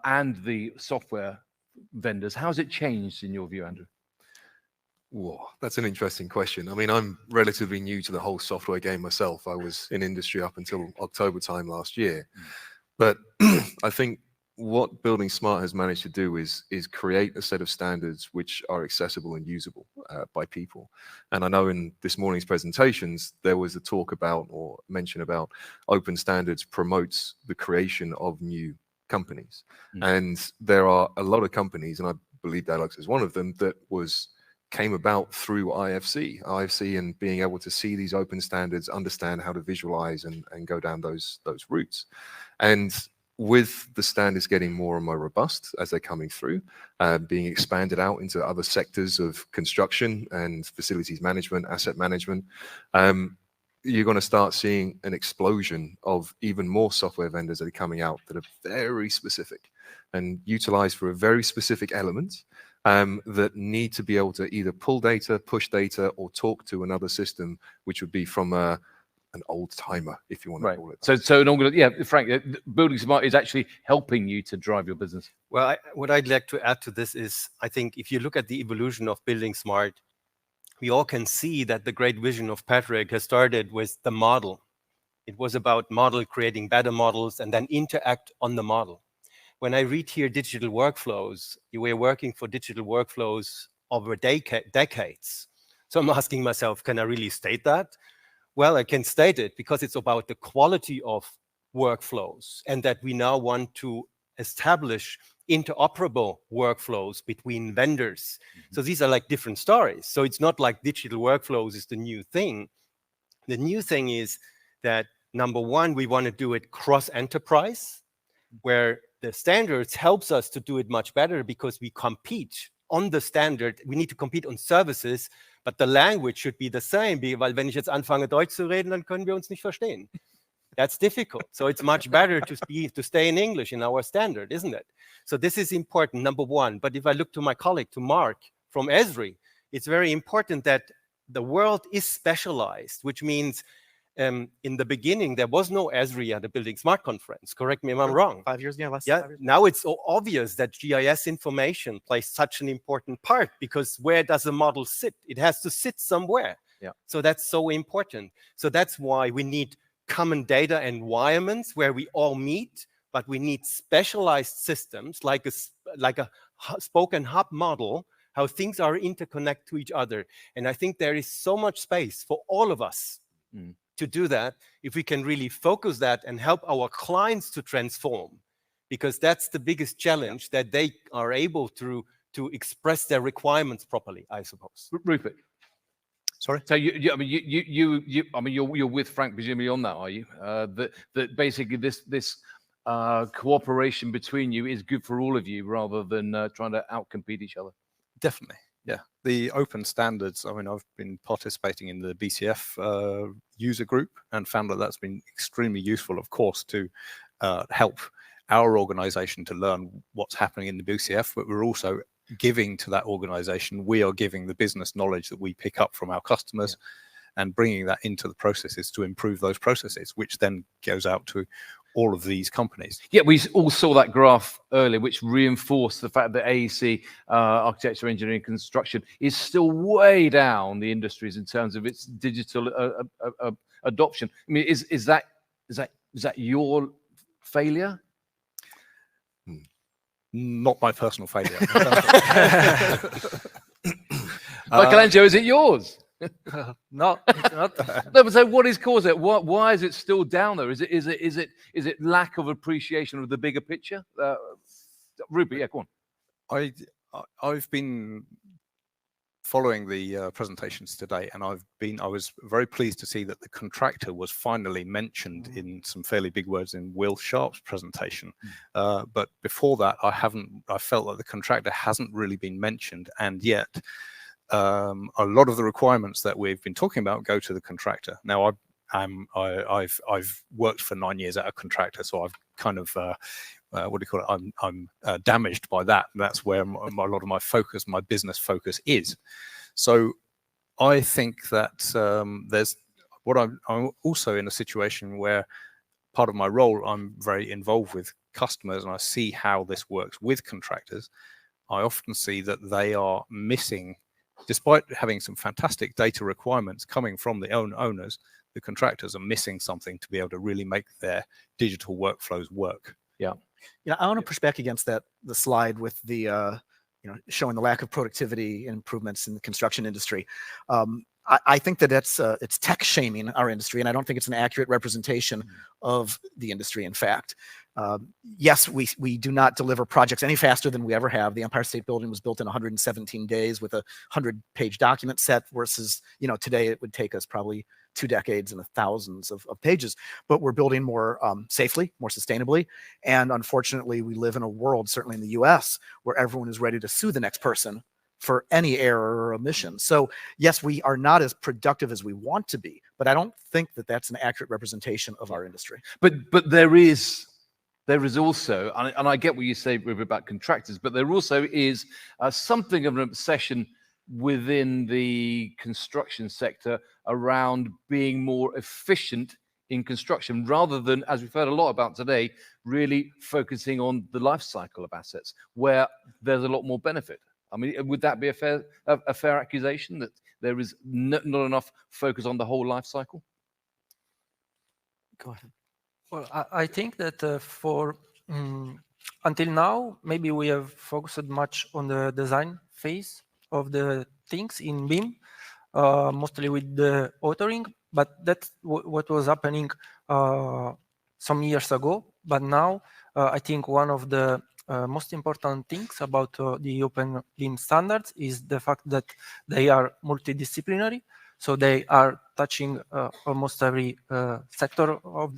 and the software vendors, how's it changed in your view, Andrew? Whoa, that's an interesting question. I mean, I'm relatively new to the whole software game myself. I was in industry up until October time last year. But I think what buildingSMART has managed to do is create a set of standards which are accessible and usable by people. And I know in this morning's presentations, there was a talk about or mention about open standards promotes the creation of new companies. And there are a lot of companies, and I believe Deluxe is one of them, that came about through IFC and being able to see these open standards, understand how to visualize and go down those routes. And with the standards getting more and more robust as they're coming through, being expanded out into other sectors of construction and facilities management, asset management, you're going to start seeing an explosion of even more software vendors that are coming out that are very specific and utilized for a very specific element. That need to be able to either pull data, push data, or talk to another system, which would be from an old timer, if you want to call it. So Frank, buildingSMART is actually helping you to drive your business. Well, what I'd like to add to this is, I think if you look at the evolution of buildingSMART, we all can see that the great vision of Patrick has started with the model. It was about creating better models and then interact on the model. When I read here digital workflows, you were working for digital workflows over decades. So I'm asking myself, can I really state that? Well, I can state it because it's about the quality of workflows and that we now want to establish interoperable workflows between vendors. So these are like different stories. So it's not like digital workflows is the new thing. The new thing is that, number one, we want to do it cross-enterprise, where the standards helps us to do it much better because we compete on the standard. We need to compete on services, but the language should be the same, weil wenn ich jetzt anfange Deutsch zu reden, dann können wir uns nicht verstehen. That's difficult. So it's much better to stay in English in our standard, isn't it? So this is important, number one. But if I look to my colleague, to Marc from Esri, it's very important that the world is specialized, which means in the beginning, there was no Esri at the buildingSMART conference. Correct me if I'm wrong. 5 years, less. Yeah, 5 years. Now it's so obvious that GIS information plays such an important part because where does the model sit? It has to sit somewhere. Yeah. So that's so important. So that's why we need common data environments where we all meet, but we need specialized systems like a spoke and hub model, how things are interconnect to each other. And I think there is so much space for all of us to do that if we can really focus that and help our clients to transform, because that's the biggest challenge, that they are able to express their requirements properly, I suppose. Rupert. Sorry. So you're with Frank presumably on that, are you? That basically this cooperation between you is good for all of you rather than trying to outcompete each other. Definitely, yeah. The open standards, I mean, I've been participating in the BCF user group and found that that's been extremely useful, of course, to help our organization to learn what's happening in the BCF, but we're also giving to that organization, we are giving the business knowledge that we pick up from our customers and bringing that into the processes to improve those processes, which then goes out to all of these companies. Yeah, we all saw that graph earlier, which reinforced the fact that AEC, architecture, engineering, construction, is still way down the industries in terms of its digital adoption. I mean, is that your failure? Not my personal failure. Michelangelo, is it yours? No, it's not. No, but so what is causing it? Why is it still down there? Is it lack of appreciation of the bigger picture? Rupert, yeah, go on. I've been following the presentations today, and I was very pleased to see that the contractor was finally mentioned in some fairly big words in Will Sharp's presentation. But before that, I felt that the contractor hasn't really been mentioned, and yet a lot of the requirements that we've been talking about go to the contractor. Now, I've worked for 9 years at a contractor, so I've kind of what do you call it? I'm damaged by that. That's where a lot of my focus, my business focus, is. So I think that there's what I'm also in a situation where part of my role, I'm very involved with customers, and I see how this works with contractors. I often see that they are missing, despite having some fantastic data requirements coming from the owners, the contractors are missing something to be able to really make their digital workflows work. Yeah. Yeah, I want to push back against the slide with the showing the lack of productivity improvements in the construction industry. I think that it's tech shaming our industry, and I don't think it's an accurate representation of the industry. In fact, yes, we do not deliver projects any faster than we ever have. The Empire State Building was built in 117 days with a 100-page document set, versus today it would take us probably 2 decades and thousands of pages. But we're building more safely, more sustainably, and unfortunately, we live in a world, certainly in the U.S., where everyone is ready to sue the next person for any error or omission. So yes, we are not as productive as we want to be, but I don't think that that's an accurate representation of our industry. But there is also, and I get what you say about contractors, but there also is something of an obsession within the construction sector around being more efficient in construction, rather than, as we've heard a lot about today, really focusing on the life cycle of assets, where there's a lot more benefit. I mean, would that be a fair accusation, that there is not enough focus on the whole life cycle? Go ahead. Well, I think that for until now, maybe we have focused much on the design phase of the things in BIM, mostly with the authoring, but that's what was happening some years ago. But now, I think one of the most important things about the open BIM standards is the fact that they are multidisciplinary. So they are touching almost every sector of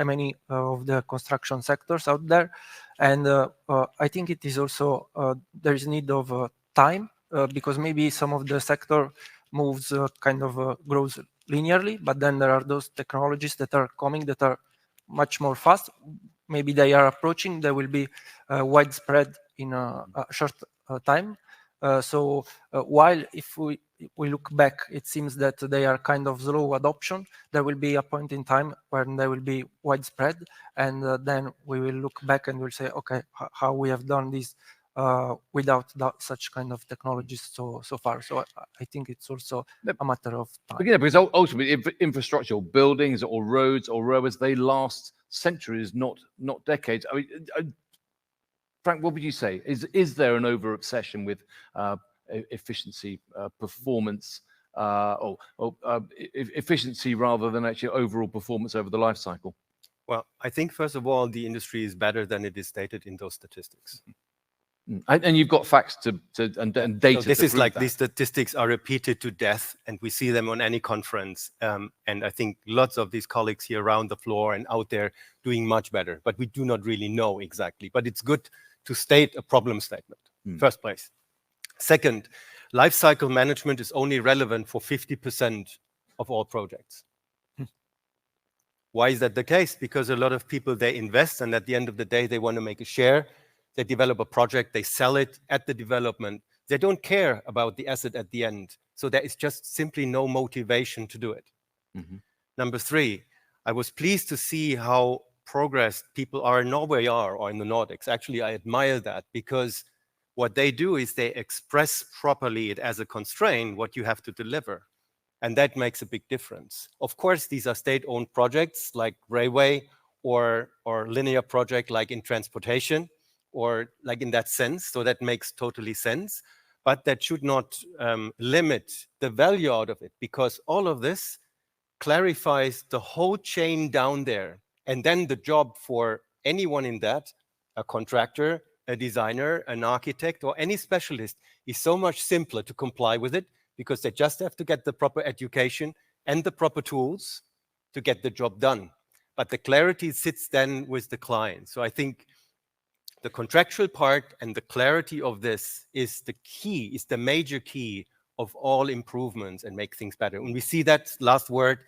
many of the construction sectors out there. And I think it is also, there is need of time, because maybe some of the sector moves grows linearly, but then there are those technologies that are coming that are much more fast. Maybe they are approaching, they will be widespread in a short time. So while if we look back, it seems that they are kind of slow adoption, there will be a point in time when they will be widespread, and then we will look back and we'll say, okay, how we have done this without such kind of technologies so far. So I think it's also a matter of time. But yeah, because ultimately, infrastructure, buildings or roads or roads, they last centuries, not decades. I mean, Frank, what would you say? Is there an over obsession with efficiency, performance, or efficiency rather than actually overall performance over the life cycle? Well, I think first of all, the industry is better than it is stated in those statistics. And you've got facts and data. So this to is prove like that. these statistics are repeated to death, and we see them on any conference. And I think lots of these colleagues here around the floor and out there doing much better, but we do not really know exactly. But it's good to state a problem statement, first place. Second, life cycle management is only relevant for 50% of all projects. Why is that the case? Because a lot of people, they invest, and at the end of the day, they want to make a share. They develop a project, they sell it at the development. They don't care about the asset at the end. So there is just simply no motivation to do it. Number three, I was pleased to see how progressed people are in Norway or in the Nordics. Actually, I admire that, because what they do is they express properly it as a constraint, what you have to deliver. And that makes a big difference. Of course, these are state-owned projects like railway or linear project like in transportation, or like in that sense. So that makes totally sense. But that should not limit the value out of it, because all of this clarifies the whole chain down there. And then the job for anyone in that, a contractor, a designer, an architect, or any specialist, is so much simpler to comply with it, because they just have to get the proper education and the proper tools to get the job done. But the clarity sits then with the client. So I think the contractual part and the clarity of this is the key, is the major key of all improvements and make things better. And we see that last word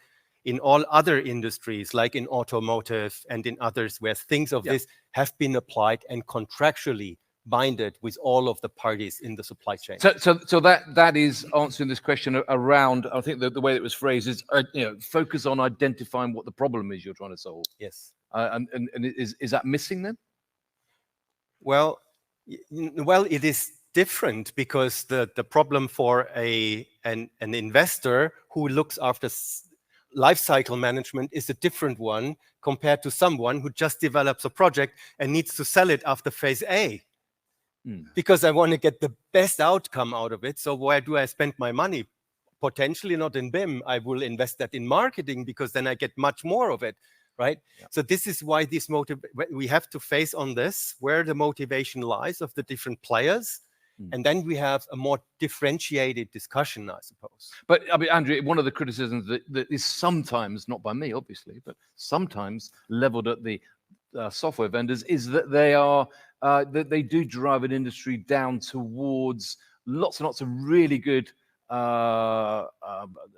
in all other industries, like in automotive and in others, where things of this have been applied and contractually binded with all of the parties in the supply chain. So that is answering this question around, I think the way it was phrased is, focus on identifying what the problem is you're trying to solve. Yes. And is that missing then? Well, it is different, because the problem for an investor who looks after life cycle management is a different one compared to someone who just develops a project and needs to sell it after phase A. Because I want to get the best outcome out of it. So where do I spend my money? Potentially not in BIM. I will invest that in marketing, because then I get much more of it, right? So this is why we have to face on this, where the motivation lies of the different players. And then we have a more differentiated discussion, I suppose. But I mean, Andrew, one of the criticisms that is sometimes, not by me, obviously, but sometimes leveled at the software vendors is that they do drive an industry down towards lots and lots of really good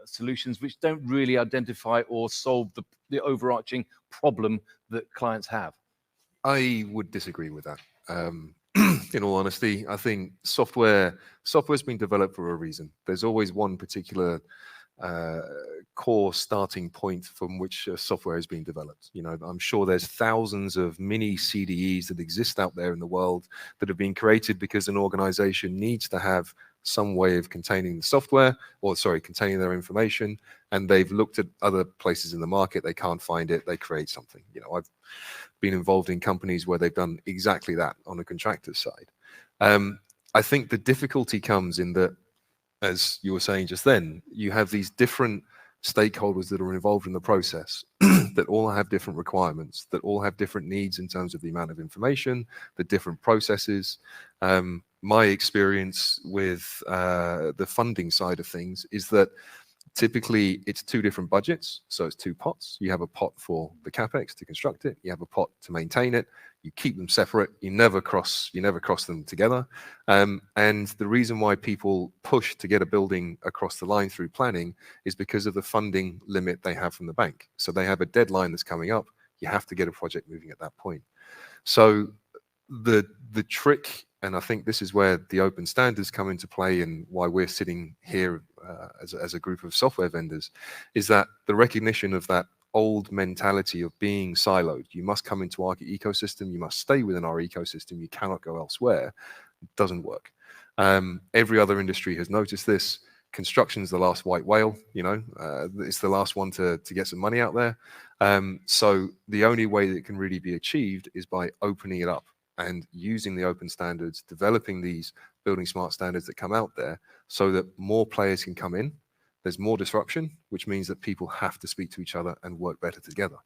solutions which don't really identify or solve the overarching problem that clients have. I would disagree with that. In all honesty, I think software's been developed for a reason. There's always one particular core starting point from which software has been developed. I'm sure there's thousands of mini CDEs that exist out there in the world that have been created because an organization needs to have some way of containing the software, containing their information, and they've looked at other places in the market, they can't find it, they create something. I've been involved in companies where they've done exactly that on a contractor's side. I think the difficulty comes in that, as you were saying just then, you have these different stakeholders that are involved in the process that all have different requirements, that all have different needs in terms of the amount of information, the different processes. My experience with the funding side of things is that typically it's two different budgets. So it's two pots. You have a pot for the CapEx to construct it. You have a pot to maintain it. You keep them separate. You never cross them together. And the reason why people push to get a building across the line through planning is because of the funding limit they have from the bank. So they have a deadline that's coming up. You have to get a project moving at that point. So the trick, and I think this is where the open standards come into play and why we're sitting here as a group of software vendors, is that the recognition of that old mentality of being siloed. You must come into our ecosystem. You must stay within our ecosystem. You cannot go elsewhere. It doesn't work. Every other industry has noticed this. Construction's the last white whale, it's the last one to get some money out there. So the only way that it can really be achieved is by opening it up and using the open standards, developing these buildingSMART standards that come out there so that more players can come in. There's more disruption, which means that people have to speak to each other and work better together.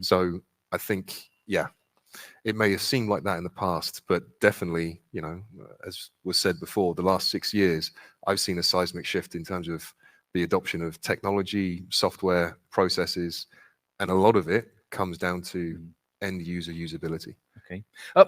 So I think, It may have seemed like that in the past, but definitely, you know, as was said before, the last 6 years, I've seen a seismic shift in terms of the adoption of technology, software, processes, and a lot of it comes down to end user usability. Okay,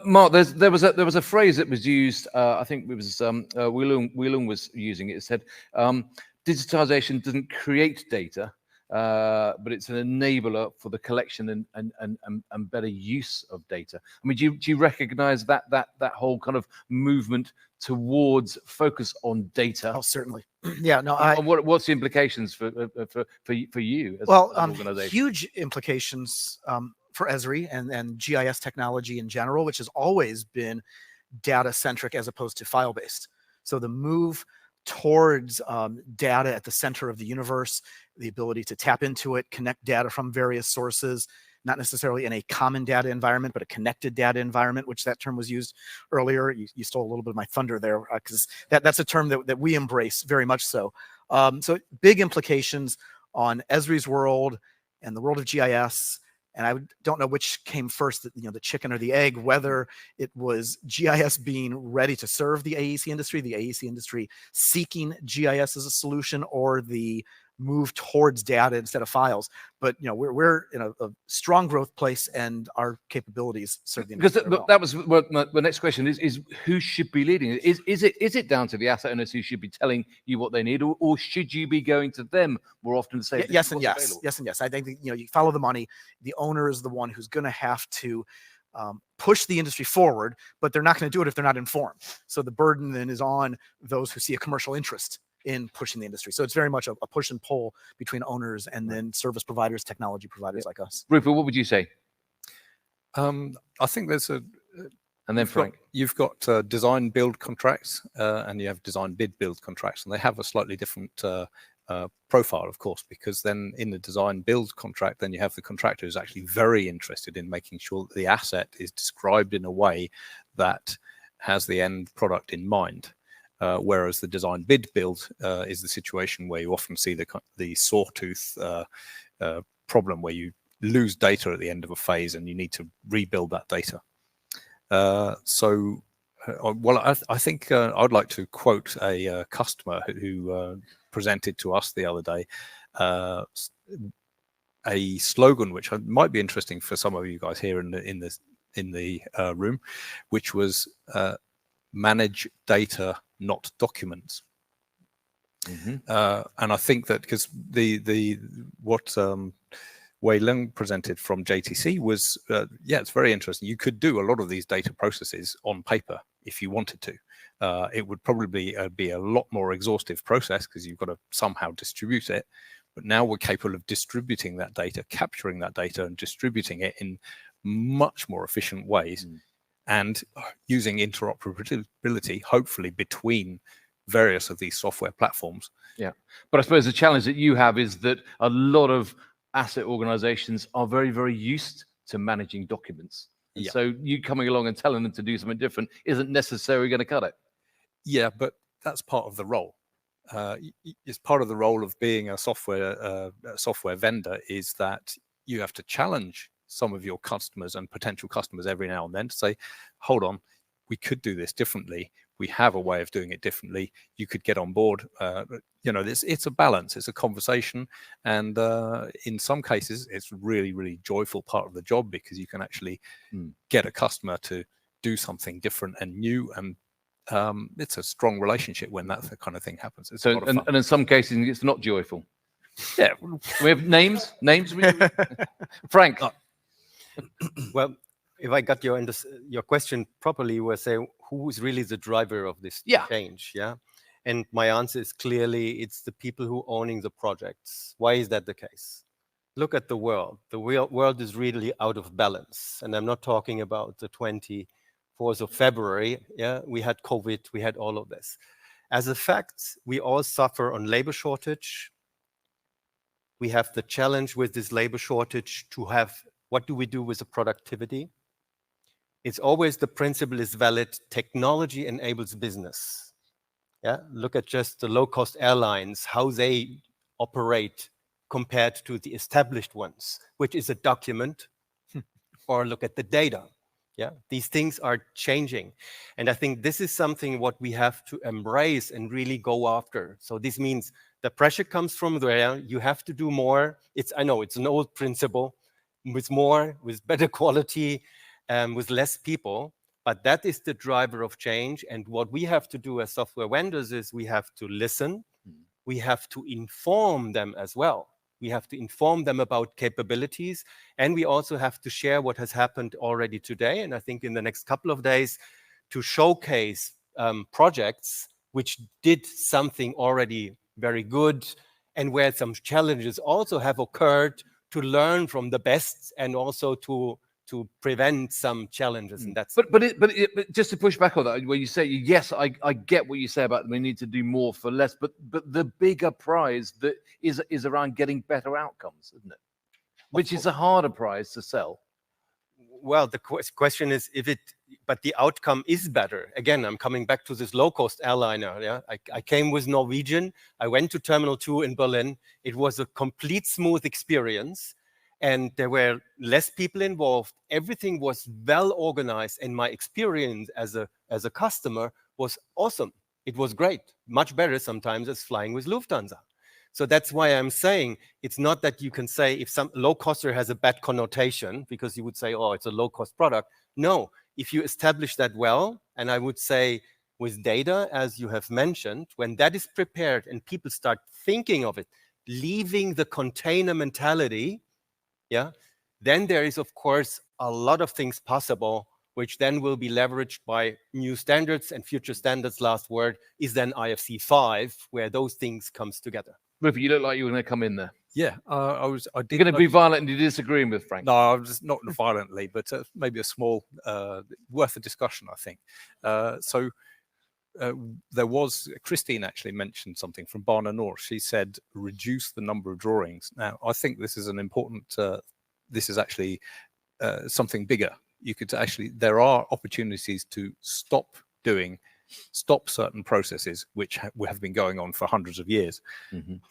Mark, there was a phrase that was used. I think it was Loong was using it. It said, "Digitization doesn't create data, but it's an enabler for the collection and better use of data." I mean, do you recognise that whole kind of movement towards focus on data? Oh, certainly. Yeah. No. And what's the implications for you as Well, an organisation? huge implications for Esri and GIS technology in general, which has always been data centric as opposed to file based. So the move towards data at the center of the universe, the ability to tap into it, connect data from various sources, not necessarily in a common data environment, but a connected data environment, which that term was used earlier. You stole a little bit of my thunder there, because that's a term that we embrace very much so. So big implications on Esri's world and the world of GIS. And I don't know which came first, the chicken or the egg, whether it was GIS being ready to serve the AEC industry seeking GIS as a solution, or the move towards data instead of files. But we're in a strong growth place, and our capabilities serve the industry. Because that was my next question is who should be leading it? Is it down to the asset owners who should be telling you what they need, or should you be going to them more often to say yes and yes, yes and yes? I think you follow the money. The owner is the one who's going to have to push the industry forward, but they're not going to do it if they're not informed. So the burden then is on those who see a commercial interest in pushing the industry. So it's very much a push and pull between owners and then service providers, technology providers like us. Rupert, what would you say? I think there's and then Frank, you've got design build contracts and you have design bid build contracts, and they have a slightly different profile, of course, because then in the design build contract, then you have the contractor who's actually very interested in making sure that the asset is described in a way that has the end product in mind. Whereas the design bid build is the situation where you often see the sawtooth problem, where you lose data at the end of a phase and you need to rebuild that data. I think I'd like to quote a customer who presented to us the other day a slogan which might be interesting for some of you guys here in the room, which was manage data, not documents. And I think that because what Leon presented from JTC was, it's very interesting. You could do a lot of these data processes on paper if you wanted to. It would probably be a lot more exhaustive process because you've got to somehow distribute it. But now we're capable of distributing that data, capturing that data and distributing it in much more efficient ways. And using interoperability, hopefully, between various of these software platforms. Yeah, but I suppose the challenge that you have is that a lot of asset organizations are very, very used to managing documents. And so you coming along and telling them to do something different isn't necessarily going to cut it. Yeah, but that's part of the role. It's part of the role of being a software vendor, is that you have to challenge some of your customers and potential customers every now and then to say, hold on, we could do this differently. We have a way of doing it differently. You could get on board. It's a balance. It's a conversation. And in some cases, it's really, really joyful part of the job, because you can actually get a customer to do something different and new. And it's a strong relationship when that kind of thing happens. It's and in some cases, it's not joyful. Yeah. We have names? Frank. Well, if I got your question properly, you were saying who is really the driver of this change? Yeah. And my answer is clearly it's the people who are owning the projects. Why is that the case? Look at the world. The world is really out of balance. And I'm not talking about the 24th of February. Yeah, we had COVID, we had all of this. As a fact, we all suffer on labor shortage. We have the challenge with this labor shortage to have, what do we do with the productivity? It's always the principle is valid. Technology enables business. Yeah, look at just the low-cost airlines, how they operate compared to the established ones, which is a document, or look at the data. Yeah, these things are changing. And I think this is something what we have to embrace and really go after. So this means the pressure comes from there. You have to do more. I know it's an old principle, with more, with better quality, with less people. But that is the driver of change. And what we have to do as software vendors is we have to listen. We have to inform them as well. We have to inform them about capabilities, and we also have to share what has happened already today. And I think in the next couple of days to showcase projects which did something already very good and where some challenges also have occurred, to learn from the best and also to prevent some challenges. And that's but just to push back on that, where you say, yes, I get what you say about we need to do more for less, but the bigger prize that is around getting better outcomes, isn't it? Which is a harder prize to sell. Well, the question is but the outcome is better. Again, I'm coming back to this low-cost airliner. Yeah, I came with Norwegian. I went to Terminal 2 in Berlin. It was a complete smooth experience. And there were less people involved. Everything was well organized, and my experience as a customer was awesome. It was great, much better sometimes as flying with Lufthansa. So that's why I'm saying it's not that you can say if some low-coster has a bad connotation, because you would say, oh, it's a low-cost product. No, if you establish that well, and I would say with data, as you have mentioned, when that is prepared and people start thinking of it, leaving the container mentality, yeah, then there is, of course, a lot of things possible, which then will be leveraged by new standards and future standards. Last word is then IFC 5, where those things comes together. Rupert, you look like you were going to come in there. Yeah, I did. You're going to be violent and you're disagreeing with Frank. No, I'm just not violently, but maybe a small, worth a discussion, I think. There was, Christine actually mentioned something from Barna North. She said, reduce the number of drawings. Now, I think this is an important, this is actually something bigger. You could actually, there are opportunities to stop certain processes which have been going on for hundreds of years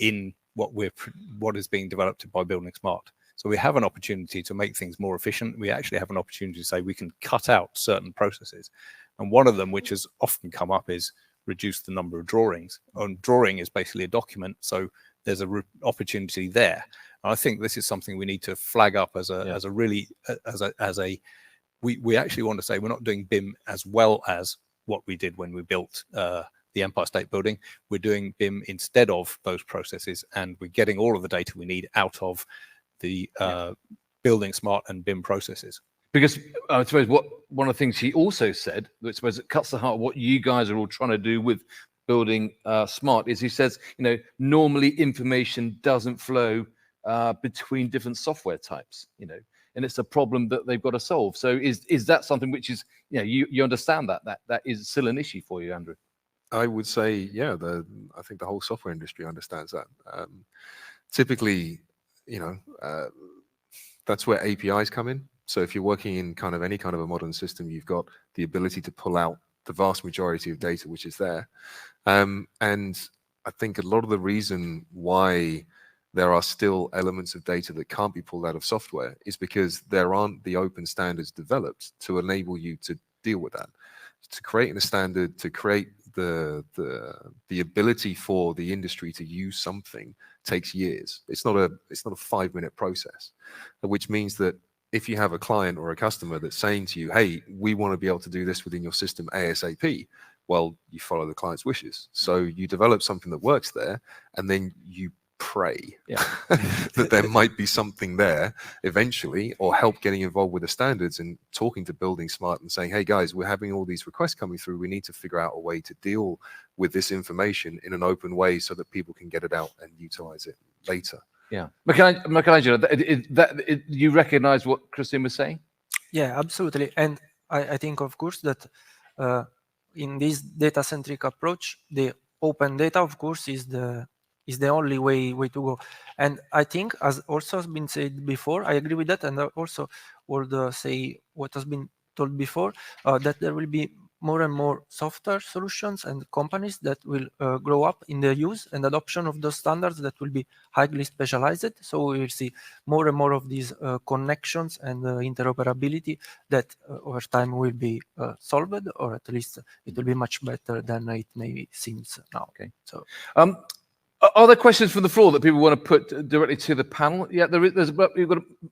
in what is being developed by buildingSMART. So we have an opportunity to make things more efficient. We actually have an opportunity to say we can cut out certain processes. And one of them, which has often come up, is reduce the number of drawings. And drawing is basically a document, so there's an opportunity there. And I think this is something we need to flag up as a we actually want to say we're not doing BIM as well as what we did when we built the Empire State Building. We're doing BIM instead of those processes, and we're getting all of the data we need out of the buildingSMART and BIM processes. Because I suppose one of the things he also said, I suppose it cuts the heart of what you guys are all trying to do with buildingSMART, is he says, normally information doesn't flow between different software types, and it's a problem that they've got to solve. So is that something which is, you understand that is still an issue for you, Andrew? I would say, yeah, I think the whole software industry understands that. Typically, that's where APIs come in. So if you're working in kind of any kind of a modern system, you've got the ability to pull out the vast majority of data which is there. And I think a lot of the reason why there are still elements of data that can't be pulled out of software is because there aren't the open standards developed to enable you to deal with that. To create a standard, to create the ability for the industry to use something takes years. It's not a 5-minute process, which means that if you have a client or a customer that's saying to you, hey, we want to be able to do this within your system ASAP, well, you follow the client's wishes. So you develop something that works there, and then you pray that there might be something there eventually, or help getting involved with the standards and talking to buildingSMART and saying, hey guys, we're having all these requests coming through. We need to figure out a way to deal with this information in an open way so that people can get it out and utilize it later. Yeah. Michelangelo, you recognize what Christine was saying? Yeah, absolutely. And I think, of course, that in this data-centric approach, the open data, of course, is the only way to go. And I think, as also has been said before, I agree with that, and I also would say what has been told before, that there will be more and more software solutions and companies that will grow up in the use and adoption of those standards that will be highly specialized. So we will see more and more of these connections and interoperability that over time will be solved, or at least it will be much better than it maybe seems now. Okay. So. Are there questions from the floor that people want to put directly to the panel? Yeah, there's.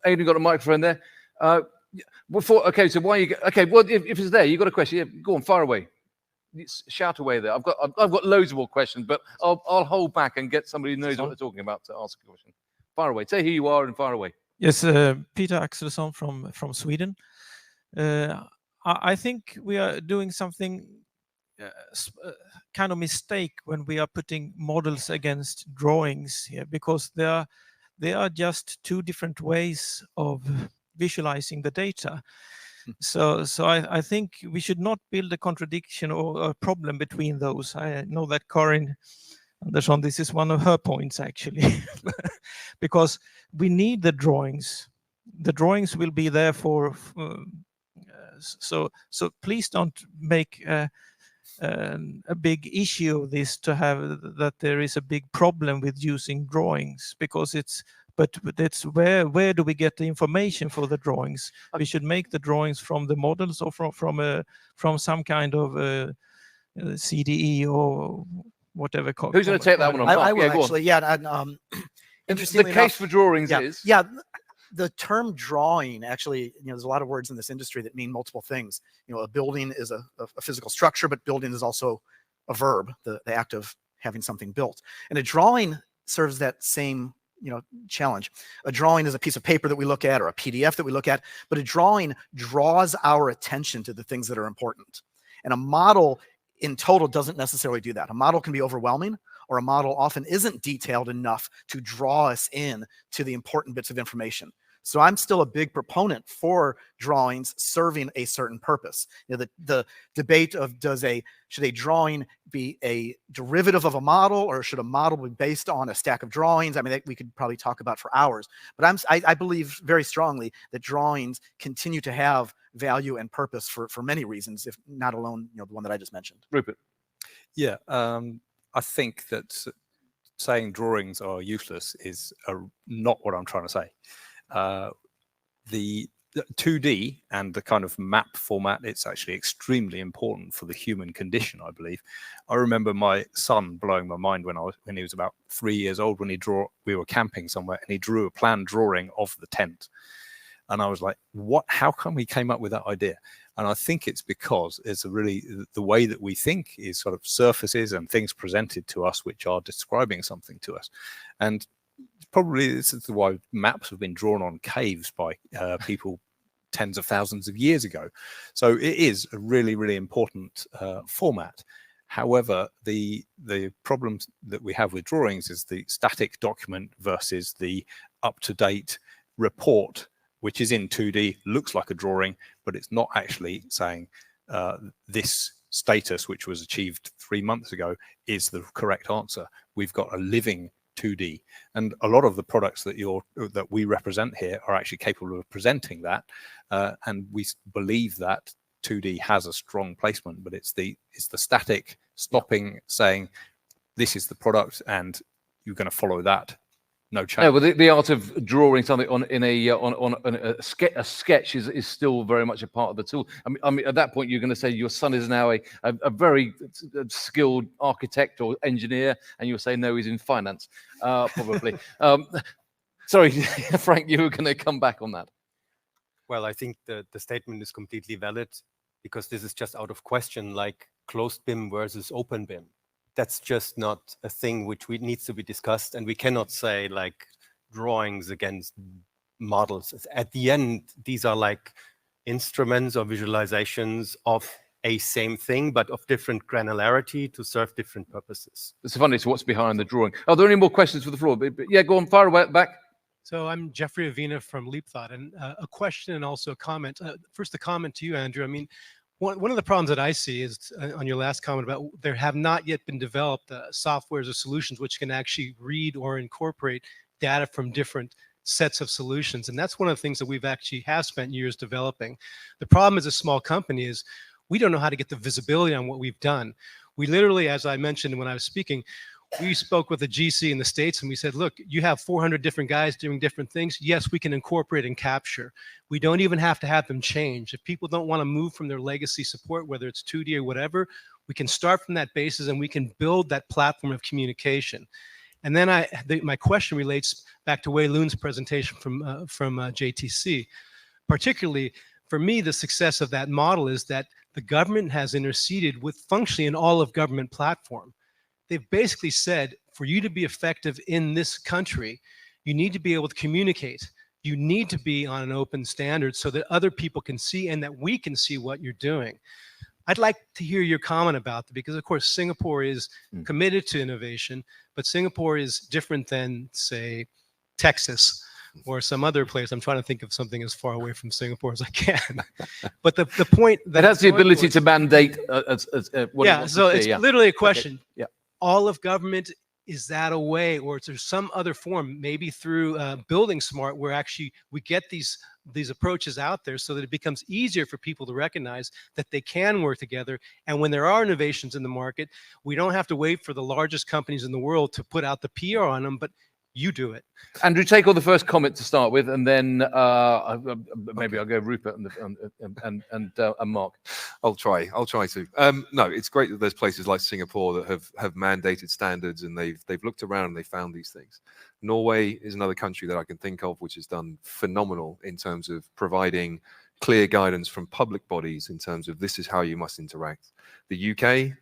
Aidan got a microphone there. Okay, so why you? Okay, well, if it's there, you got a question. Yeah, go on, fire away. Shout away there. I've got loads more questions, but I'll hold back and get somebody who knows what they're talking about to ask a question. Fire away. Say who you are and fire away. Yes, Peter Axelsson from Sweden. I think we are doing something kind of mistake when we are putting models against drawings here, because they are just two different ways of visualizing the data. So I think we should not build a contradiction or a problem between those. I know that Karin Andersson, this is one of her points actually, because we need the drawings. The drawings will be there for, so please don't make a big issue of this, to have that there is a big problem with using drawings, because but that's where do we get the information for the drawings? We should make the drawings from the models, or from some kind of CDE or whatever. Who's going to take that one on? I will actually. Yeah. Interestingly the case for drawings is. Yeah. The term drawing, actually, there's a lot of words in this industry that mean multiple things. A building is a physical structure, but building is also a verb, the act of having something built. And a drawing serves that same challenge. A drawing is a piece of paper that we look at, or a PDF that we look at, but a drawing draws our attention to the things that are important. And a model in total doesn't necessarily do that. A model can be overwhelming, or a model often isn't detailed enough to draw us in to the important bits of information. So I'm still a big proponent for drawings serving a certain purpose. The debate of should a drawing be a derivative of a model, or should a model be based on a stack of drawings? I mean, we could probably talk about for hours. But I believe very strongly that drawings continue to have value and purpose for many reasons, if not alone the one that I just mentioned. Rupert. Yeah, I think that saying drawings are useless is not what I'm trying to say. The 2D and the kind of map format, it's actually extremely important for the human condition, I believe. I remember my son blowing my mind when he was about 3 years old, when we were camping somewhere, and he drew a planned drawing of the tent. And I was like, what? How come he came up with that idea? And I think it's because it's really the way that we think is sort of surfaces and things presented to us which are describing something to us. And probably this is why maps have been drawn on caves by people tens of thousands of years ago. So it is a really, really important format. However, the problems that we have with drawings is the static document versus the up-to-date report, which is in 2D, looks like a drawing, but it's not actually saying this status, which was achieved 3 months ago, is the correct answer. We've got a living 2D, and a lot of the products that we represent here are actually capable of presenting that, and we believe that 2D has a strong placement, but it's the static stopping, saying this is the product and you're going to follow that. No change. No, well, the art of drawing something on a sketch is still very much a part of the tool. I mean, at that point, you're going to say your son is now a very skilled architect or engineer, and you'll say no, he's in finance, probably. Sorry, Frank, you were going to come back on that. Well, I think the statement is completely valid, because this is just out of question, like closed BIM versus open BIM. That's just not a thing which needs to be discussed, and we cannot say like drawings against models. At the end, these are like instruments or visualizations of a same thing, but of different granularity to serve different purposes. It's funny, so what's behind the drawing? Are there any more questions for the floor? Yeah, go on, fire away back. So I'm Jeffrey Avina from LeapThought, and a question and also a comment. First, a comment to you, Andrew. I mean, one of the problems that I see is on your last comment about there have not yet been developed softwares or solutions which can actually read or incorporate data from different sets of solutions. And that's one of the things that we've actually have spent years developing. The problem as a small company is we don't know how to get the visibility on what we've done. We literally, as I mentioned when I was speaking, we spoke with a GC in the States and we said, look, you have 400 different guys doing different things. Yes, we can incorporate and capture. We don't even have to have them change. If people don't want to move from their legacy support, whether it's 2D or whatever, we can start from that basis and we can build that platform of communication. And then my question relates back to Wei Lun's presentation from JTC. Particularly, for me, the success of that model is that the government has interceded with functionally an all-of-government platform. They've basically said, for you to be effective in this country, you need to be able to communicate. You need to be on an open standard so that other people can see and that we can see what you're doing. I'd like to hear your comment about that because, of course, Singapore is committed to innovation, but Singapore is different than, say, Texas or some other place. I'm trying to think of something as far away from Singapore as I can. But the point that it has the ability to mandate. Yeah, so it's literally a question. Okay. Yeah. All of government, is that a way, or is there some other form, maybe through buildingSMART, where actually we get these approaches out there so that it becomes easier for people to recognize that they can work together. And when there are innovations in the market, we don't have to wait for the largest companies in the world to put out the PR on them, but you do it. Andrew, take on the first comment to start with, and then maybe I'll go Rupert and Marc. I'll try to. No, it's great that there's places like Singapore that have mandated standards and they've looked around and they found these things. Norway is another country that I can think of which has done phenomenal in terms of providing clear guidance from public bodies in terms of this is how you must interact. The UK,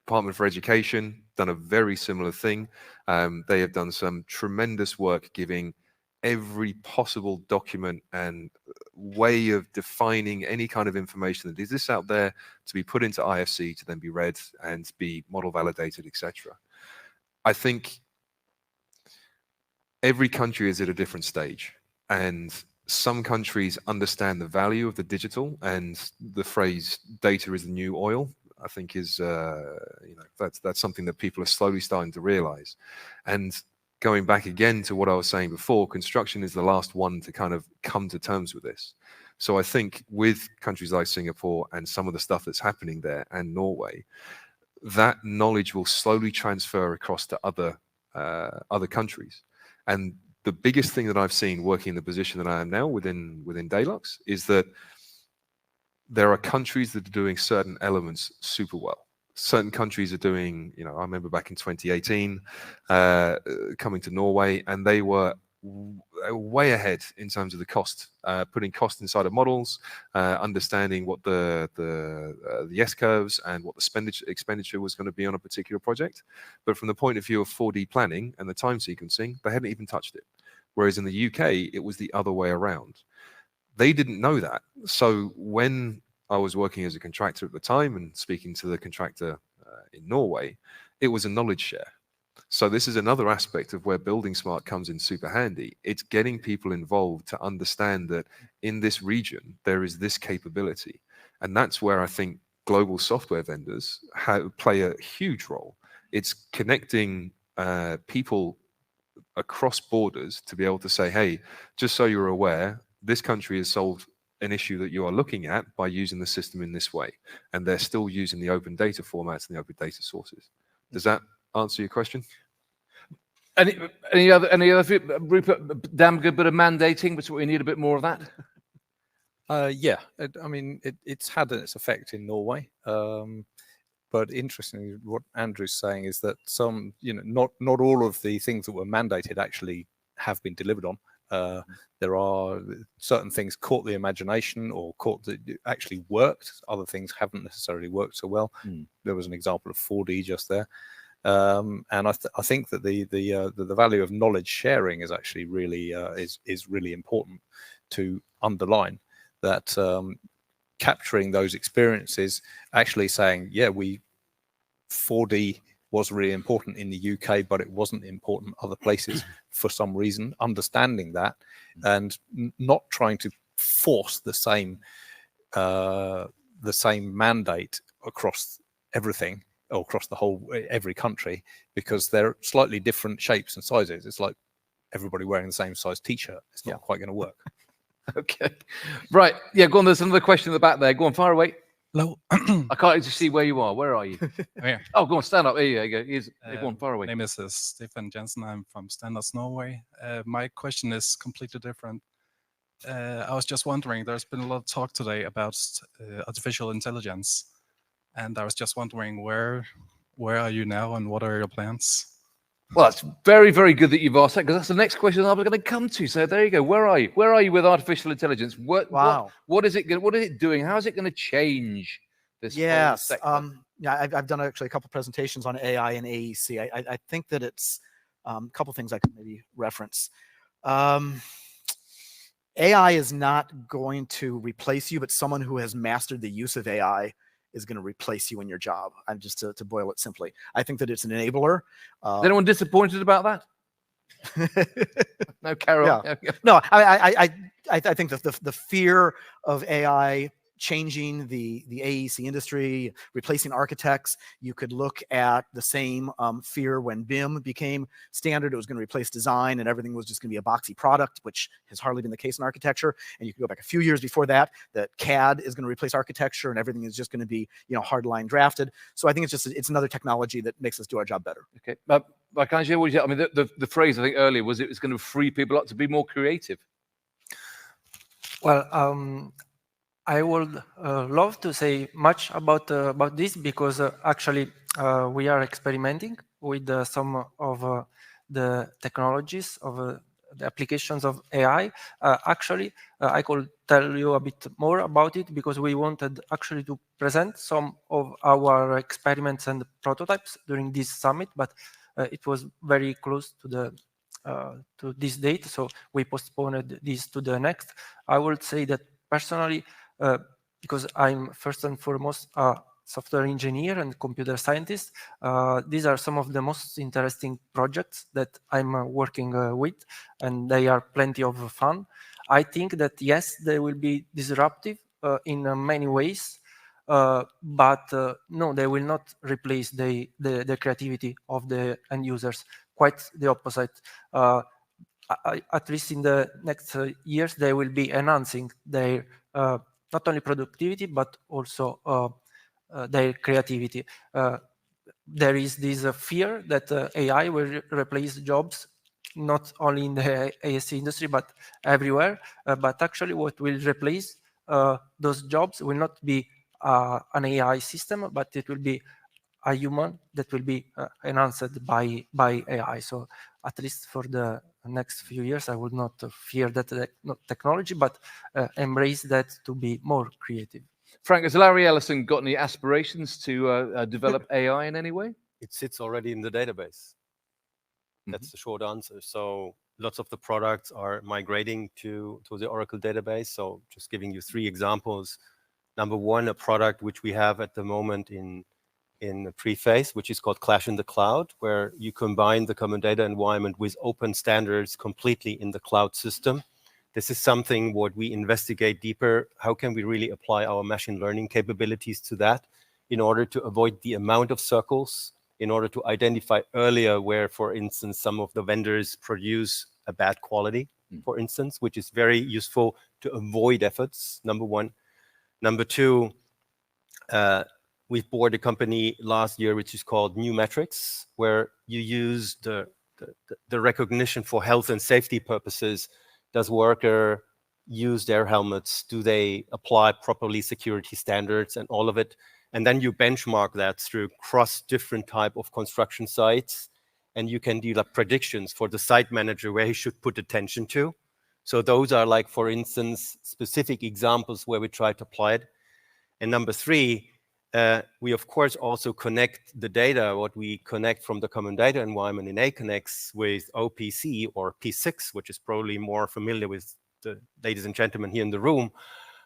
Department for Education, done a very similar thing. They have done some tremendous work giving every possible document and way of defining any kind of information that is this out there to be put into IFC to then be read and be model validated, etc. I think every country is at a different stage, and some countries understand the value of the digital, and the phrase data is the new oil, I think is, that's something that people are slowly starting to realize. And going back again to what I was saying before, construction is the last one to kind of come to terms with this. So I think with countries like Singapore and some of the stuff that's happening there and Norway, that knowledge will slowly transfer across to other countries. And the biggest thing that I've seen working in the position that I am now within Dalux is that there are countries that are doing certain elements super well. Certain countries are doing, I remember back in 2018, coming to Norway, and they were way ahead in terms of the cost, putting cost inside of models, understanding what the S-curves and what the expenditure was going to be on a particular project. But from the point of view of 4D planning and the time sequencing, they hadn't even touched it. Whereas in the UK, it was the other way around. They didn't know that. So when I was working as a contractor at the time and speaking to the contractor in Norway, it was a knowledge share. So this is another aspect of where buildingSMART comes in super handy. It's getting people involved to understand that in this region, there is this capability. And that's where I think global software vendors play a huge role. It's connecting people across borders to be able to say, hey, just so you're aware, this country has solved an issue that you are looking at by using the system in this way. And they're still using the open data formats and the open data sources. Does that answer your question? Any other Rupert, damn good bit of mandating, but we need a bit more of that. Yeah, I mean, it's had its effect in Norway. But interestingly, what Andrew's saying is that some, not all of the things that were mandated actually have been delivered on. There are certain things caught the imagination or caught that actually worked. Other things haven't necessarily worked so well. There was an example of 4D just there. And I think that the value of knowledge sharing is actually really is really important to underline that. Capturing those experiences, actually saying, yeah, 4D was really important in the UK, but it wasn't important other places for some reason. Understanding that and not trying to force the same mandate across everything or across every country, because they're slightly different shapes and sizes. It's like everybody wearing the same size t-shirt. It's not quite going to work. Okay, right. Yeah, go on. There's another question in the back there. Go on, fire away. Hello. I can't just see where you are. Where are you? Here. Oh, go on, stand up. There you go. Here's everyone far away. My name is Stefan Jensen. I'm from Standards Norway. My question is completely different. I was just wondering, there's been a lot of talk today about artificial intelligence, and I was just wondering where are you now and what are your plans? Well, it's very, very good that you've asked that, because that's the next question I was going to come to. So there you go. Where are you? Where are you with artificial intelligence? What is it doing? How is it going to change this whole sector? Yeah, I've done actually a couple presentations on AI and AEC. I think that it's a couple things I could maybe reference. AI is not going to replace you, but someone who has mastered the use of AI is going to replace you in your job. I'm just to boil it simply. I think that it's an enabler. Is anyone disappointed about that? No, Carol. Yeah. No, I think that the fear of AI changing the AEC industry, replacing architects. You could look at the same fear when BIM became standard. It was going to replace design and everything was just going to be a boxy product, which has hardly been the case in architecture. And you can go back a few years before that CAD is going to replace architecture and everything is just going to be, hard line drafted. So I think it's another technology that makes us do our job better. Okay, but can I share what you said? I mean, the phrase I think earlier was it was going to free people up to be more creative. Well, I would love to say much about this because actually we are experimenting with some of the technologies of the applications of AI. Actually, I could tell you a bit more about it because we wanted actually to present some of our experiments and prototypes during this summit, but it was very close to this date, so we postponed this to the next. I would say that personally, because I'm first and foremost a software engineer and computer scientist, these are some of the most interesting projects that I'm working with, and they are plenty of fun. I think that yes, they will be disruptive in many ways, but no, they will not replace the creativity of the end users. Quite the opposite. At least in the next years, they will be enhancing their not only productivity, but also their creativity. There is this fear that AI will replace jobs, not only in the ASC industry, but everywhere. But actually what will replace those jobs will not be an AI system, but it will be a human that will be enhanced by AI. So at least for the next few years, I would not fear that technology, but embrace that to be more creative. Frank, has Larry Ellison got any aspirations to develop AI in any way? It sits already in the database. That's the short answer. So lots of the products are migrating to the Oracle database. So just giving you 3 examples. Number 1, a product which we have at the moment in the pre-phase, which is called Clash in the Cloud, where you combine the common data environment with open standards completely in the cloud system. This is something what we investigate deeper. How can we really apply our machine learning capabilities to that in order to avoid the amount of circles, in order to identify earlier where, for instance, some of the vendors produce a bad quality, for instance, which is very useful to avoid efforts, number 1. Number 2, we've bought a company last year, which is called New Metrics, where you use the recognition for health and safety purposes. Does worker use their helmets? Do they apply properly security standards and all of it? And then you benchmark that through cross different type of construction sites. And you can do like predictions for the site manager where he should put attention to. So those are like, for instance, specific examples where we try to apply it. And number 3, we of course also connect the data, what we connect from the common data environment in AConnex with OPC or P6, which is probably more familiar with the ladies and gentlemen here in the room.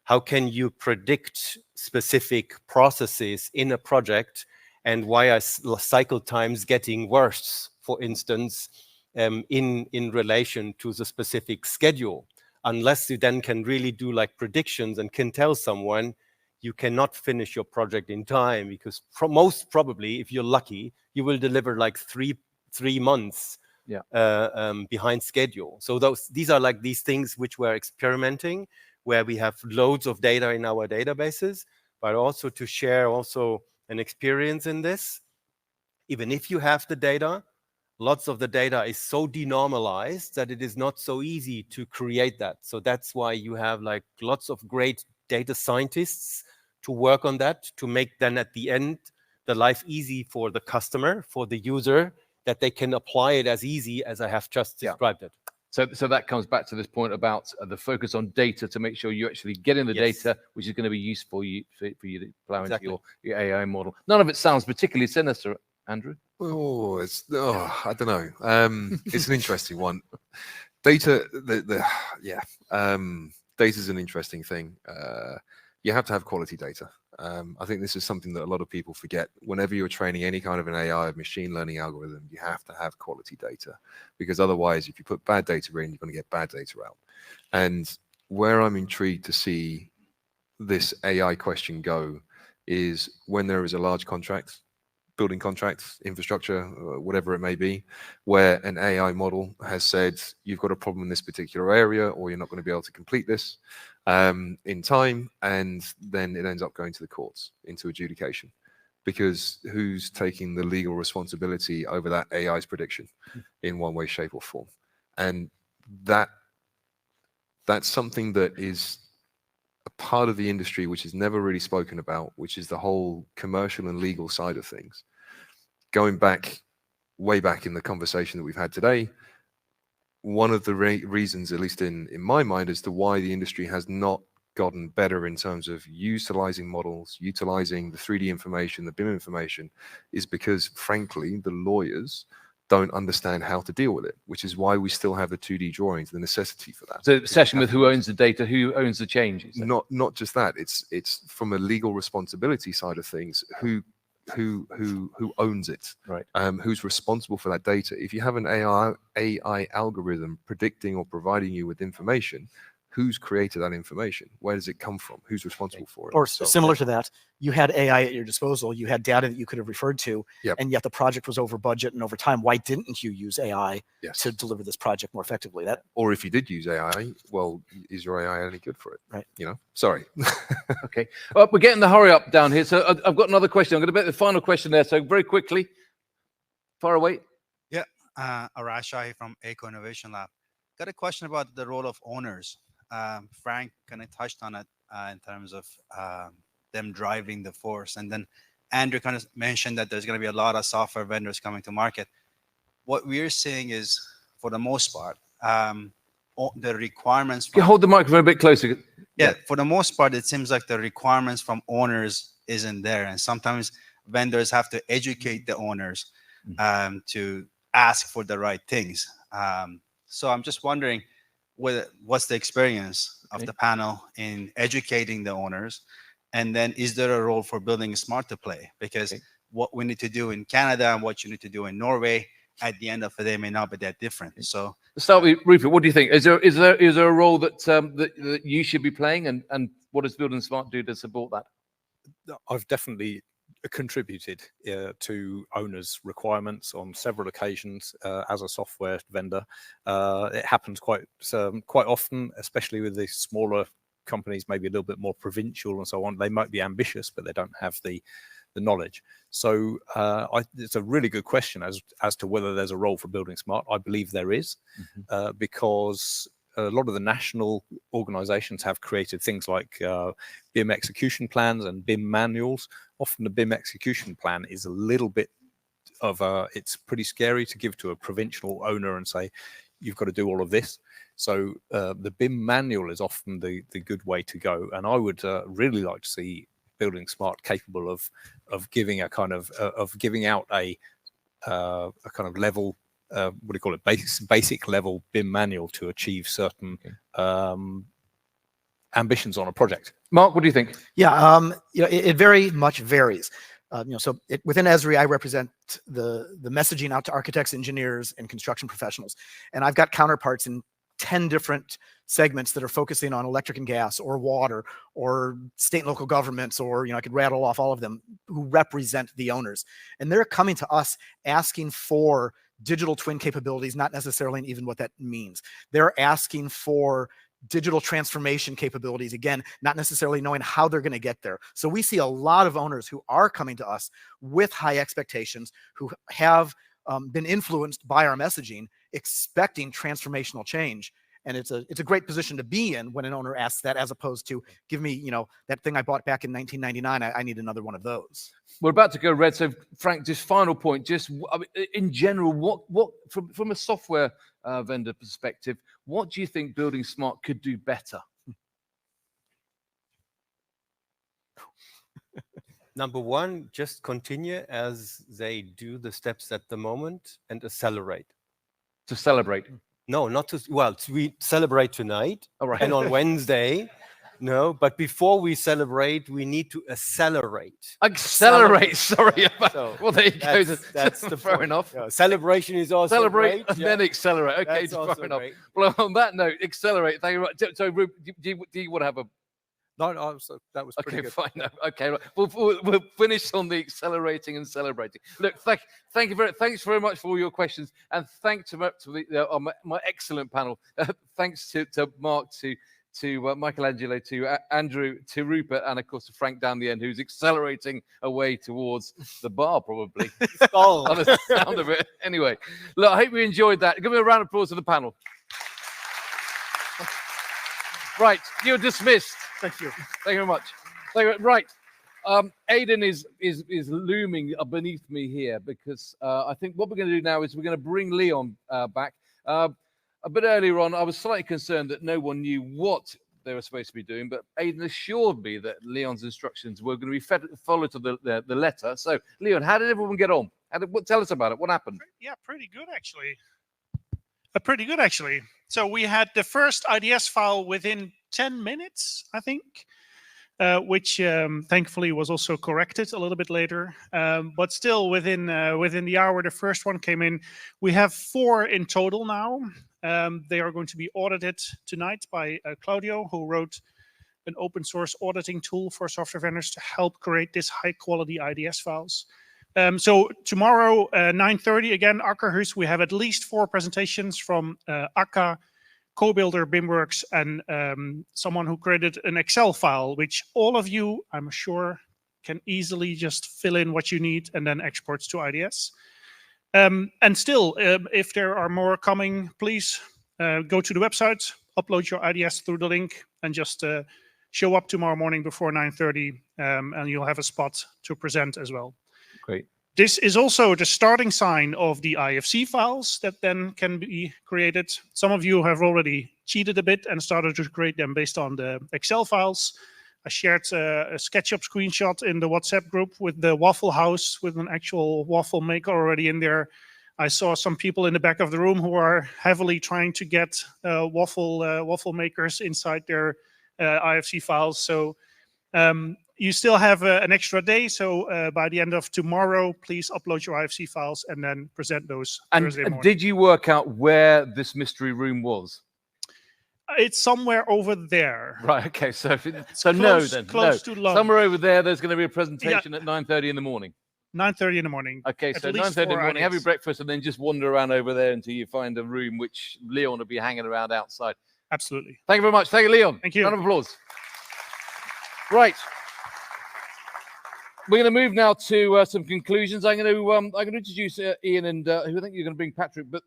How can you predict specific processes in a project, and why are cycle times getting worse, for instance, in relation to the specific schedule? Unless you then can really do like predictions and can tell someone, you cannot finish your project in time, because most probably, if you're lucky, you will deliver like three months behind schedule. So these are like these things which we're experimenting, where we have loads of data in our databases, but also to share also an experience in this. Even if you have the data, lots of the data is so denormalized that it is not so easy to create that. So that's why you have like lots of great data scientists to work on that, to make then at the end the life easy for the customer, for the user, that they can apply it as easy as I have just described it. So that comes back to this point about the focus on data to make sure you actually get in the data, which is going to be useful for you to plow into your AI model. None of it sounds particularly sinister, Andrew. Oh, I don't know. It's an interesting one. Data, data is an interesting thing. You have to have quality data. I think this is something that a lot of people forget. Whenever you're training any kind of an AI machine learning algorithm, you have to have quality data, because otherwise, if you put bad data in, you're going to get bad data out. And where I'm intrigued to see this AI question go is when there is a large contract, building contracts, infrastructure, whatever it may be, where an AI model has said, you've got a problem in this particular area, or you're not going to be able to complete this in time, and then it ends up going to the courts into adjudication, because who's taking the legal responsibility over that AI's prediction in one way, shape, or form? And that's something that is a part of the industry which is never really spoken about, which is the whole commercial and legal side of things. Going back, way back in the conversation that we've had today, one of the reasons, at least in my mind, as to why the industry has not gotten better in terms of utilizing models, utilizing the 3D information, the BIM information, is because, frankly, the lawyers don't understand how to deal with it, which is why we still have the 2D drawings, the necessity for that. So the session with who owns the data, who owns the change. Not just that, it's from a legal responsibility side of things, who owns it, right? Who's responsible for that data? If you have an AI algorithm predicting or providing you with information, who's created that information? Where does it come from? Who's responsible for it? Or similar to that, you had AI at your disposal, you had data that you could have referred to, and yet the project was over budget and over time. Why didn't you use AI to deliver this project more effectively? Or if you did use AI, well, is your AI any good for it? Right. You know, sorry. Okay. Well, we're getting the hurry up down here. So I've got another question. I'm going to bet the final question there. So very quickly, far away. Yeah. Arashai from Eco Innovation Lab. Got a question about the role of owners. Frank kind of touched on it in terms of them driving the force. And then Andrew kind of mentioned that there's going to be a lot of software vendors coming to market. What we're seeing is, for the most part, the requirements. Can you hold the microphone a bit closer? Yeah, for the most part, it seems like the requirements from owners isn't there. And sometimes vendors have to educate the owners to ask for the right things. So I'm just wondering, what's the experience of the panel in educating the owners? And then is there a role for buildingSMART to play? Because what we need to do in Canada and what you need to do in Norway, at the end of the day, may not be that different. So let's start with Rupert. What do you think? Is there a role that that you should be playing, and what does buildingSMART do to support that? I've definitely contributed to owners' requirements on several occasions as a software vendor. It happens quite often, especially with the smaller companies, maybe a little bit more provincial and so on. They might be ambitious, but they don't have the knowledge. So it's a really good question as to whether there's a role for buildingSMART. I believe there is, because a lot of the national organizations have created things like BIM execution plans and BIM manuals. Often the BIM execution plan is a little bit of it's pretty scary to give to a provincial owner and say, you've got to do all of this. So the BIM manual is often the good way to go. And I would really like to see buildingSMART capable of giving a kind of giving out a kind of level, what do you call it, basic level BIM manual to achieve certain ambitions on a project. Marc, what do you think? Yeah, it very much varies. So within Esri, I represent the messaging out to architects, engineers, and construction professionals. And I've got counterparts in 10 different segments that are focusing on electric and gas or water or state and local governments, or, I could rattle off all of them, who represent the owners. And they're coming to us asking for digital twin capabilities, not necessarily even what that means. They're asking for digital transformation capabilities, again, not necessarily knowing how they're going to get there. So we see a lot of owners who are coming to us with high expectations, who have been influenced by our messaging, expecting transformational change. And it's a great position to be in when an owner asks that, as opposed to, give me, you know, that thing I bought back in 1999, I need another one of those. We're about to go red. So Frank, just final point, just I mean, in general, what from a software vendor perspective, what do you think buildingSMART could do better? Number one, just continue as they do the steps at the moment and accelerate. To celebrate? No, not to, well, we celebrate tonight All right. and on Wednesday. No, but before we celebrate, we need to accelerate. Accelerate, sorry. So well, there you go. That's the fair point. enough. Yeah, celebration is also Celebrate great, and then accelerate. Okay, That's also fair enough. great. Well, on that note, accelerate. Thank you very much. So, Rupert, do you want to have a... No, that was pretty okay, good. fine. No, okay, right. We'll finish on the accelerating and celebrating. Look, thank you thanks very much for all your questions, and thanks to my excellent panel. Thanks to Marc, to Michelangelo, to Andrew, to Rupert, and of course to Frank down the end, who's accelerating away towards the bar, probably. On the sound of it. Anyway, look, I hope you enjoyed that. Give me a round of applause to the panel. Right, you're dismissed. Thank you. Thank you very much. Right. Aidan is looming beneath me here, because I think what we're going to do now is we're going to bring Léon back. A bit earlier on, I was slightly concerned that no one knew what they were supposed to be doing, but Aidan assured me that Léon's instructions were going to be followed to the letter. So, Léon, how did everyone get on? Tell us about it. What happened? Yeah, pretty good, actually. So we had the first IDS file within 10 minutes, I think, which thankfully was also corrected a little bit later. But still, within the hour, the first one came in. We have 4 in total now. They are going to be audited tonight by Claudio, who wrote an open source auditing tool for software vendors to help create this high quality IDS files. So tomorrow, 9:30, again, Akkerhuis, we have at least 4 presentations from Akka, co-builder BIMWorks, and someone who created an Excel file, which all of you, I'm sure, can easily just fill in what you need and then exports to IDS. And still, if there are more coming, please go to the website, upload your IDS through the link, and just show up tomorrow morning before 9:30, and you'll have a spot to present as well. Great. This is also the starting sign of the IFC files that then can be created. Some of you have already cheated a bit and started to create them based on the Excel files. I shared a SketchUp screenshot in the WhatsApp group with the Waffle House with an actual waffle maker already in there. I saw some people in the back of the room who are heavily trying to get waffle makers inside their IFC files. So you still have an extra day. So by the end of tomorrow, please upload your IFC files and then present those Thursday morning. And did you work out where this mystery room was? It's somewhere over there. Right. Okay. So Close to Loong. Somewhere over there. There's going to be a presentation at 9:30 in the morning. 9:30 in the morning. Okay. So 9:30 in the morning. Have your breakfast and then just wander around over there until you find a room which Léon will be hanging around outside. Absolutely. Thank you very much. Thank you, Léon. Thank you. Round of applause. Right. We're going to move now to some conclusions. I'm going to introduce Ian and who I think you're going to bring Patrick, but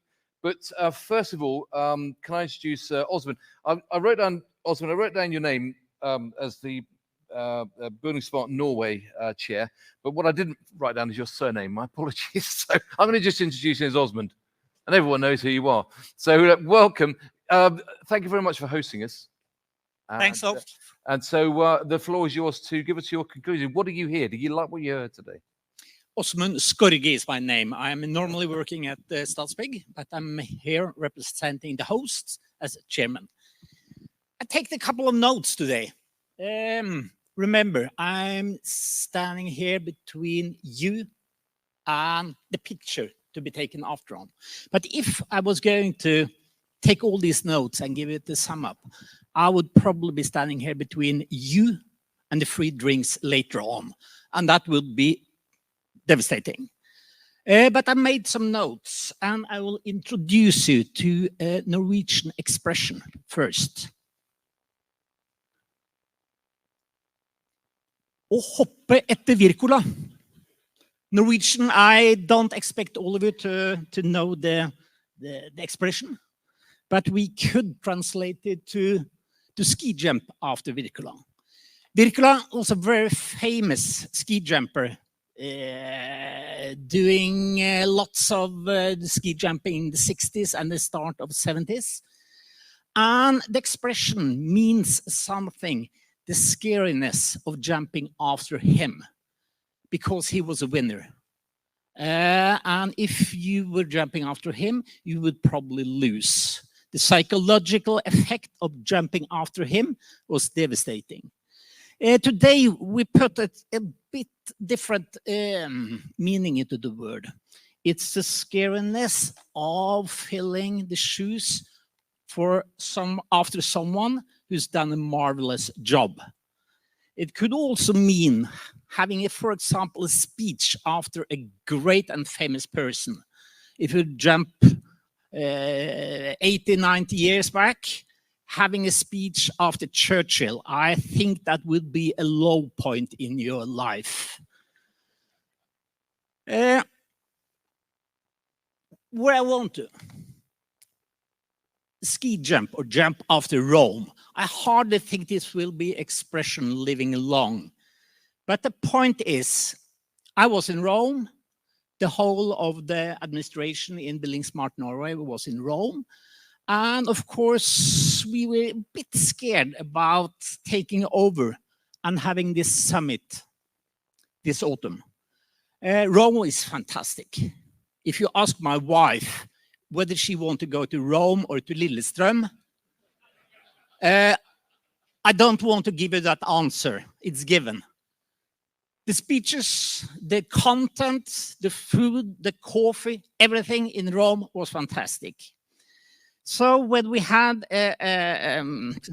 first of all, can I introduce Osmund? I wrote down Osmund. I wrote down your name as the buildingSMART Norway chair, but what I didn't write down is your surname. My apologies. So I'm going to just introduce you as Osmund, and everyone knows who you are. So welcome. Thank you very much for hosting us. Thanks, Lof. And so the floor is yours to give us your conclusion. What do you hear? Did you like what you heard today? Osmund Skorge is my name. I'm normally working at Stadsbygg, but I'm here representing the hosts as chairman. I take a couple of notes today. Remember, I'm standing here between you and the picture to be taken after on. But if I was going to take all these notes and give it a sum up, I would probably be standing here between you and the free drinks later on. And that would be devastating. But I made some notes, and I will introduce you to a Norwegian expression first. Å hoppe etter Wirkola. Norwegian, I don't expect all of you to know the expression, but we could translate it to ski jump after Wirkola. Wirkola was a very famous ski jumper, doing lots of ski jumping in the 60s and the start of 70s. And the expression means something, the scariness of jumping after him, because he was a winner. And if you were jumping after him, you would probably lose. The psychological effect of jumping after him was devastating. Today, we put a bit different meaning into the word. It's the scariness of filling the shoes after someone who's done a marvelous job. It could also mean having, for example, a speech after a great and famous person. If you jump 80, 90 years back, having a speech after Churchill, I think that would be a low point in your life. Where I want to. Ski jump or jump after Rome. I hardly think this will be expression living long. But the point is, I was in Rome. The whole of the administration in buildingSMART Norway was in Rome. And of course, we were a bit scared about taking over and having this summit this autumn. Rome is fantastic. If you ask my wife whether she wants to go to Rome or to Lillestrøm, I don't want to give you that answer. It's given. The speeches, the content, the food, the coffee, everything in Rome was fantastic. So when we had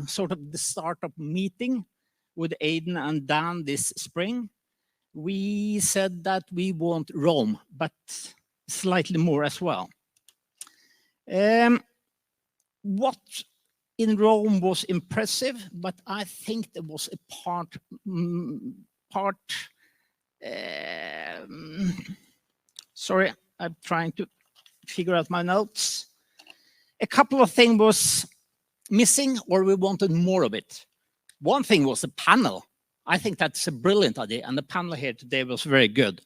sort of the startup meeting with Aidan and Dan this spring, we said that we want Rome, but slightly more as well. What in Rome was impressive, but I think there was a sorry, I'm trying to figure out my notes. A couple of things was missing, or we wanted more of it. One thing was the panel. I think that's a brilliant idea, and the panel here today was very good.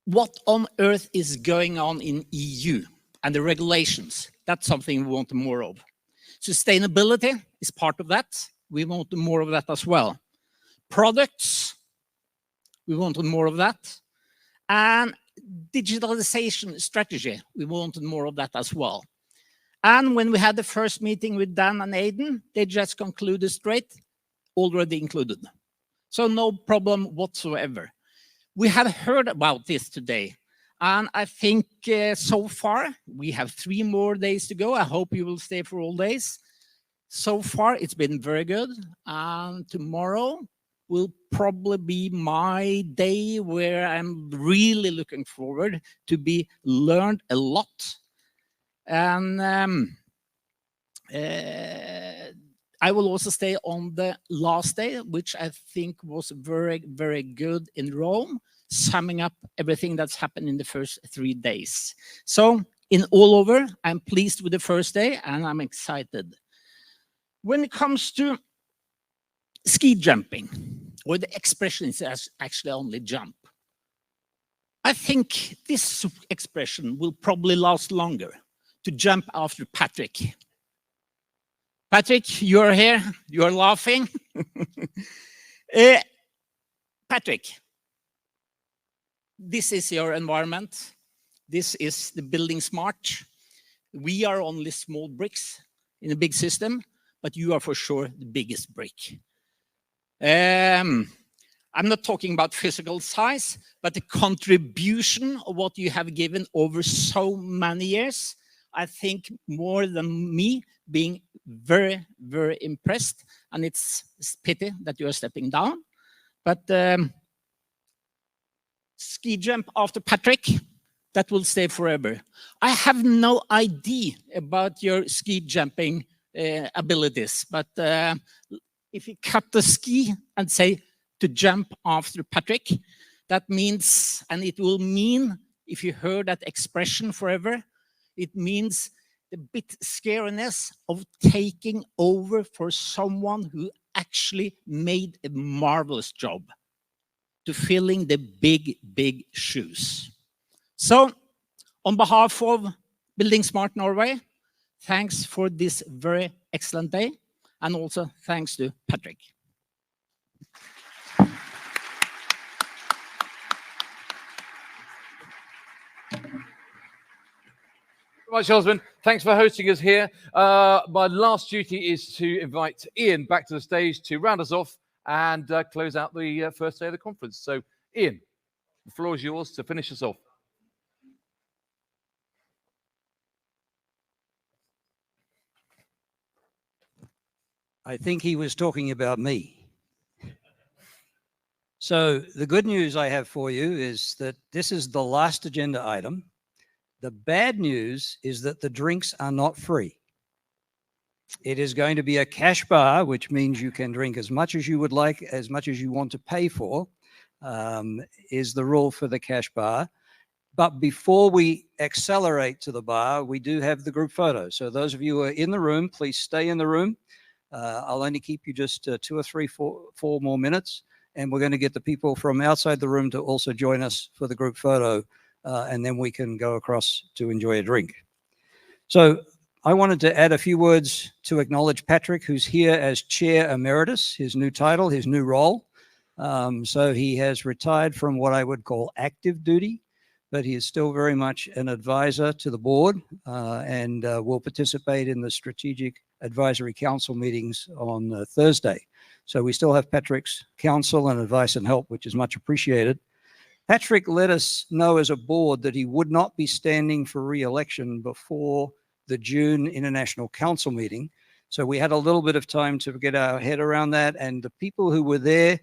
What on earth is going on in EU and the regulations? That's something we want more of. Sustainability is part of that. We want more of that as well. Products, we wanted more of that. And digitalization strategy, we wanted more of that as well. And when we had the first meeting with Dan and Aidan, they just concluded straight, already included. So no problem whatsoever. We have heard about this today. And I think so far, we have 3 more days to go. I hope you will stay for all days. So far, it's been very good. And tomorrow will probably be my day where I'm really looking forward to be learned a lot. And I will also stay on the last day, which I think was very, very good in Rome, summing up everything that's happened in the first 3 days. So in all over, I'm pleased with the first day and I'm excited. When it comes to ski jumping, or the expression is actually only jump, I think this expression will probably last longer, to jump after Patrick. Patrick, you're here, you're laughing. Patrick, this is your environment. This is the buildingSMART. We are only small bricks in a big system, but you are for sure the biggest brick. I'm not talking about physical size, but the contribution of what you have given over so many years. I think more than me being very, very impressed. And it's pity that you are stepping down. But ski jump after Patrick, that will stay forever. I have no idea about your ski jumping abilities, but if you cut the ski and say to jump after Patrick, that means, and it will mean, if you heard that expression forever, it means the bit scariness of taking over for someone who actually made a marvelous job to filling the big, big shoes. So, on behalf of buildingSMART Norway, thanks for this very excellent day, and also thanks to Patrick. Right, Osmund, thanks for hosting us here. My last duty is to invite Ian back to the stage to round us off and close out the first day of the conference. So, Ian, the floor is yours to finish us off. I think he was talking about me. So the good news I have for you is that this is the last agenda item. The bad news is that the drinks are not free. It is going to be a cash bar, which means you can drink as much as you would like, as much as you want to pay for, is the rule for the cash bar. But before we accelerate to the bar, we do have the group photo. So those of you who are in the room, please stay in the room. I'll only keep you just 2 or 3, 4 more minutes. And we're going to get the people from outside the room to also join us for the group photo. And then we can go across to enjoy a drink. So I wanted to add a few words to acknowledge Patrick, who's here as Chair Emeritus, his new title, his new role. So he has retired from what I would call active duty, but he is still very much an advisor to the board and will participate in the Strategic Advisory Council meetings on Thursday. So we still have Patrick's counsel and advice and help, which is much appreciated. Patrick let us know as a board that he would not be standing for re-election before the June International Council meeting. So we had a little bit of time to get our head around that, and the people who were there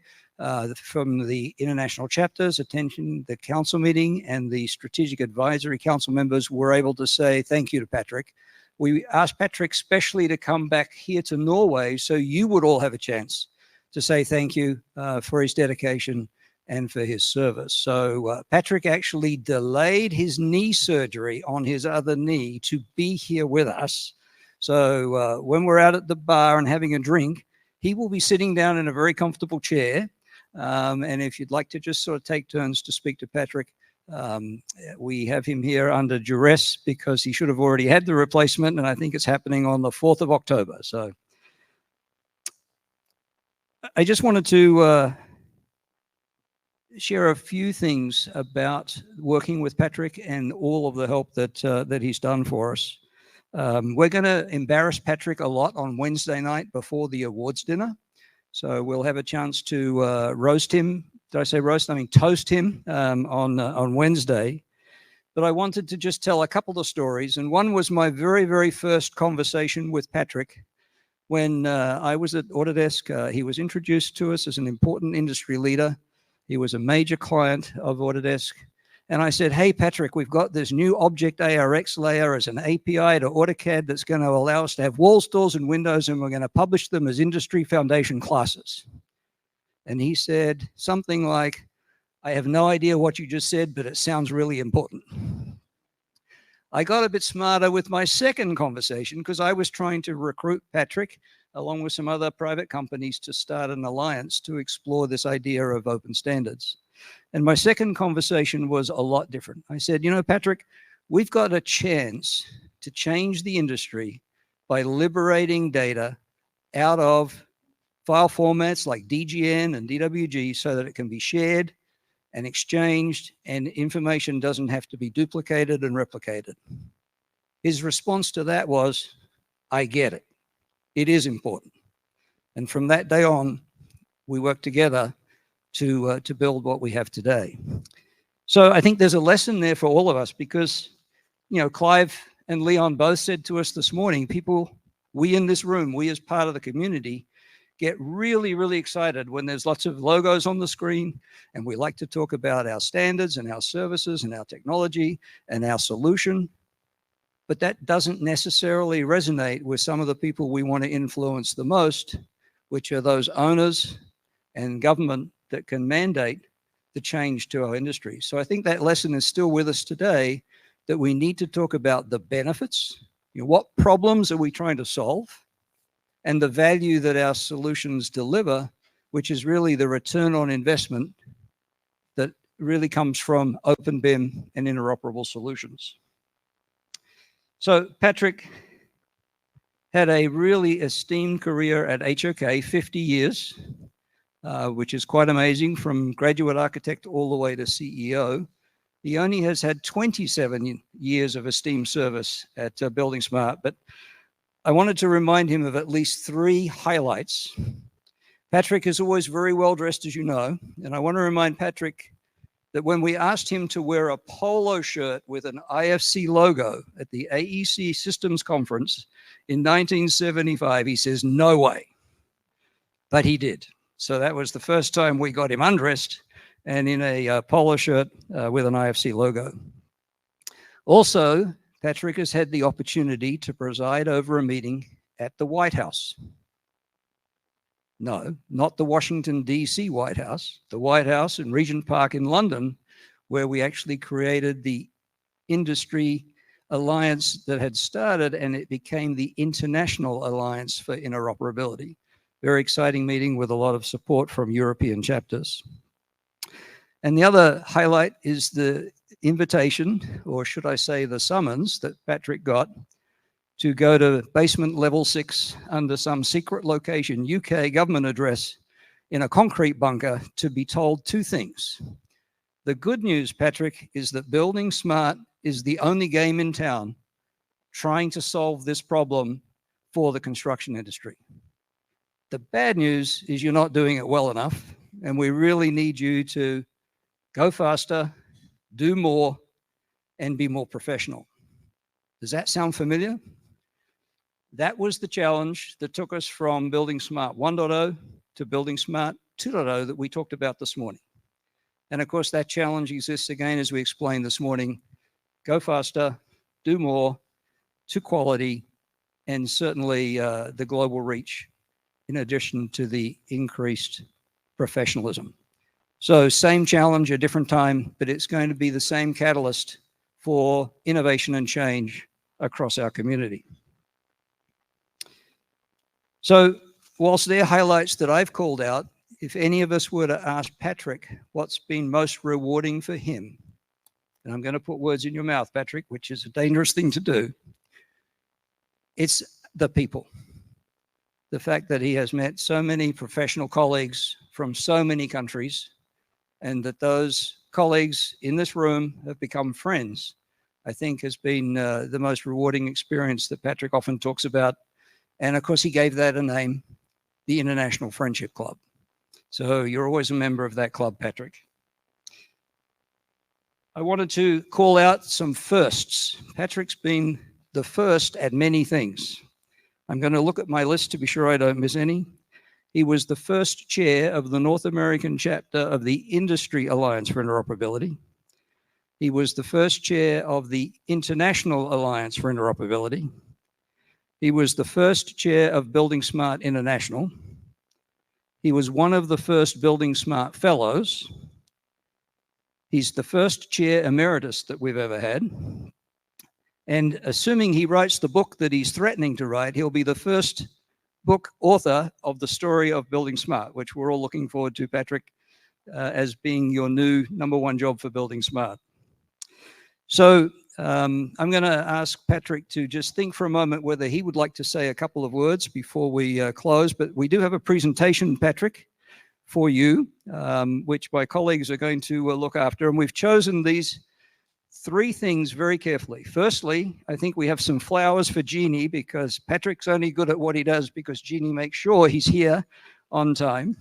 from the international chapters attending the council meeting and the Strategic Advisory Council members were able to say thank you to Patrick. We asked Patrick specially to come back here to Norway so you would all have a chance to say thank you for his dedication and for his service. So Patrick actually delayed his knee surgery on his other knee to be here with us. So when we're out at the bar and having a drink, he will be sitting down in a very comfortable chair. And if you'd like to just sort of take turns to speak to Patrick, we have him here under duress because he should have already had the replacement, and I think it's happening on the 4th of October. So I just wanted to share a few things about working with Patrick and all of the help that that he's done for us. We're going to embarrass Patrick a lot on Wednesday night before the awards dinner. So we'll have a chance to roast him. Did I say roast? I mean toast him on Wednesday. But I wanted to just tell a couple of stories. And one was my very, very first conversation with Patrick when I was at Autodesk. He was introduced to us as an important industry leader. He was a major client of Autodesk. And I said, hey, Patrick, we've got this new Object ARX layer as an API to AutoCAD that's going to allow us to have walls, doors, and windows, and we're going to publish them as industry foundation classes. And he said something like, I have no idea what you just said, but it sounds really important. I got a bit smarter with my second conversation because I was trying to recruit Patrick along with some other private companies to start an alliance to explore this idea of open standards. And my second conversation was a lot different. I said, you know, Patrick, we've got a chance to change the industry by liberating data out of file formats like DGN and DWG so that it can be shared and exchanged and information doesn't have to be duplicated and replicated. His response to that was, I get it. It is important. And from that day on, we worked together to build what we have today. So I think there's a lesson there for all of us because, you know, Clive and Léon both said to us this morning, people, we in this room, we as part of the community, get really, really excited when there's lots of logos on the screen, and we like to talk about our standards and our services and our technology and our solution. But that doesn't necessarily resonate with some of the people we want to influence the most which are those owners and government that can mandate the change to our industry. So I think that lesson is still with us today, that we need to talk about the benefits, what problems are we trying to solve, and the value that our solutions deliver, which is really the return on investment that really comes from open BIM and interoperable solutions. So Patrick had a really esteemed career at HOK, 50 years, which is quite amazing, from graduate architect all the way to CEO. He only has had 27 years of esteemed service at buildingSMART, but I wanted to remind him of at least 3 highlights. Patrick is always very well dressed, as you know, and I want to remind Patrick that when we asked him to wear a polo shirt with an IFC logo at the AEC Systems Conference in 1975, he says, no way. But he did. So that was the first time we got him undressed and in a polo shirt with an IFC logo. Also, Patrick has had the opportunity to preside over a meeting at the White House. No, not the Washington, D.C. White House, the White House in Regent Park in London, where we actually created the industry alliance that had started, and it became the International Alliance for Interoperability. Very exciting meeting with a lot of support from European chapters. And the other highlight is the invitation, or should I say the summons, that Patrick got to go to basement level 6 under some secret location, UK government address, in a concrete bunker, to be told 2 things. The good news, Patrick, is that buildingSMART is the only game in town trying to solve this problem for the construction industry. The bad news is you're not doing it well enough, and we really need you to go faster, do more, and be more professional. Does that sound familiar? That was the challenge that took us from buildingSMART 1.0 to buildingSMART 2.0 that we talked about this morning. And of course, that challenge exists again, as we explained this morning. Go faster, do more, to quality, and certainly the global reach, in addition to the increased professionalism. So same challenge, a different time, but it's going to be the same catalyst for innovation and change across our community. So whilst they're highlights that I've called out, if any of us were to ask Patrick what's been most rewarding for him, and I'm going to put words in your mouth, Patrick, which is a dangerous thing to do, it's the people. The fact that he has met so many professional colleagues from so many countries, and that those colleagues in this room have become friends, I think has been the most rewarding experience that Patrick often talks about. And of course, he gave that a name, the International Friendship Club. So you're always a member of that club, Patrick. I wanted to call out some firsts. Patrick's been the first at many things. I'm going to look at my list to be sure I don't miss any. He was the first chair of the North American chapter of the Industry Alliance for Interoperability. He was the first chair of the International Alliance for Interoperability. He was the first chair of buildingSMART International. He was one of the first buildingSMART fellows. He's the first chair emeritus that we've ever had. And assuming he writes the book that he's threatening to write, he'll be the first book author of the story of buildingSMART, which we're all looking forward to, Patrick, as being your new #1 job for buildingSMART. So I'm going to ask Patrick to just think for a moment whether he would like to say a couple of words before we close. But we do have a presentation, Patrick, for you, which my colleagues are going to look after. And we've chosen these 3 things very carefully. Firstly, I think we have some flowers for Jeannie, because Patrick's only good at what he does because Jeannie makes sure he's here on time.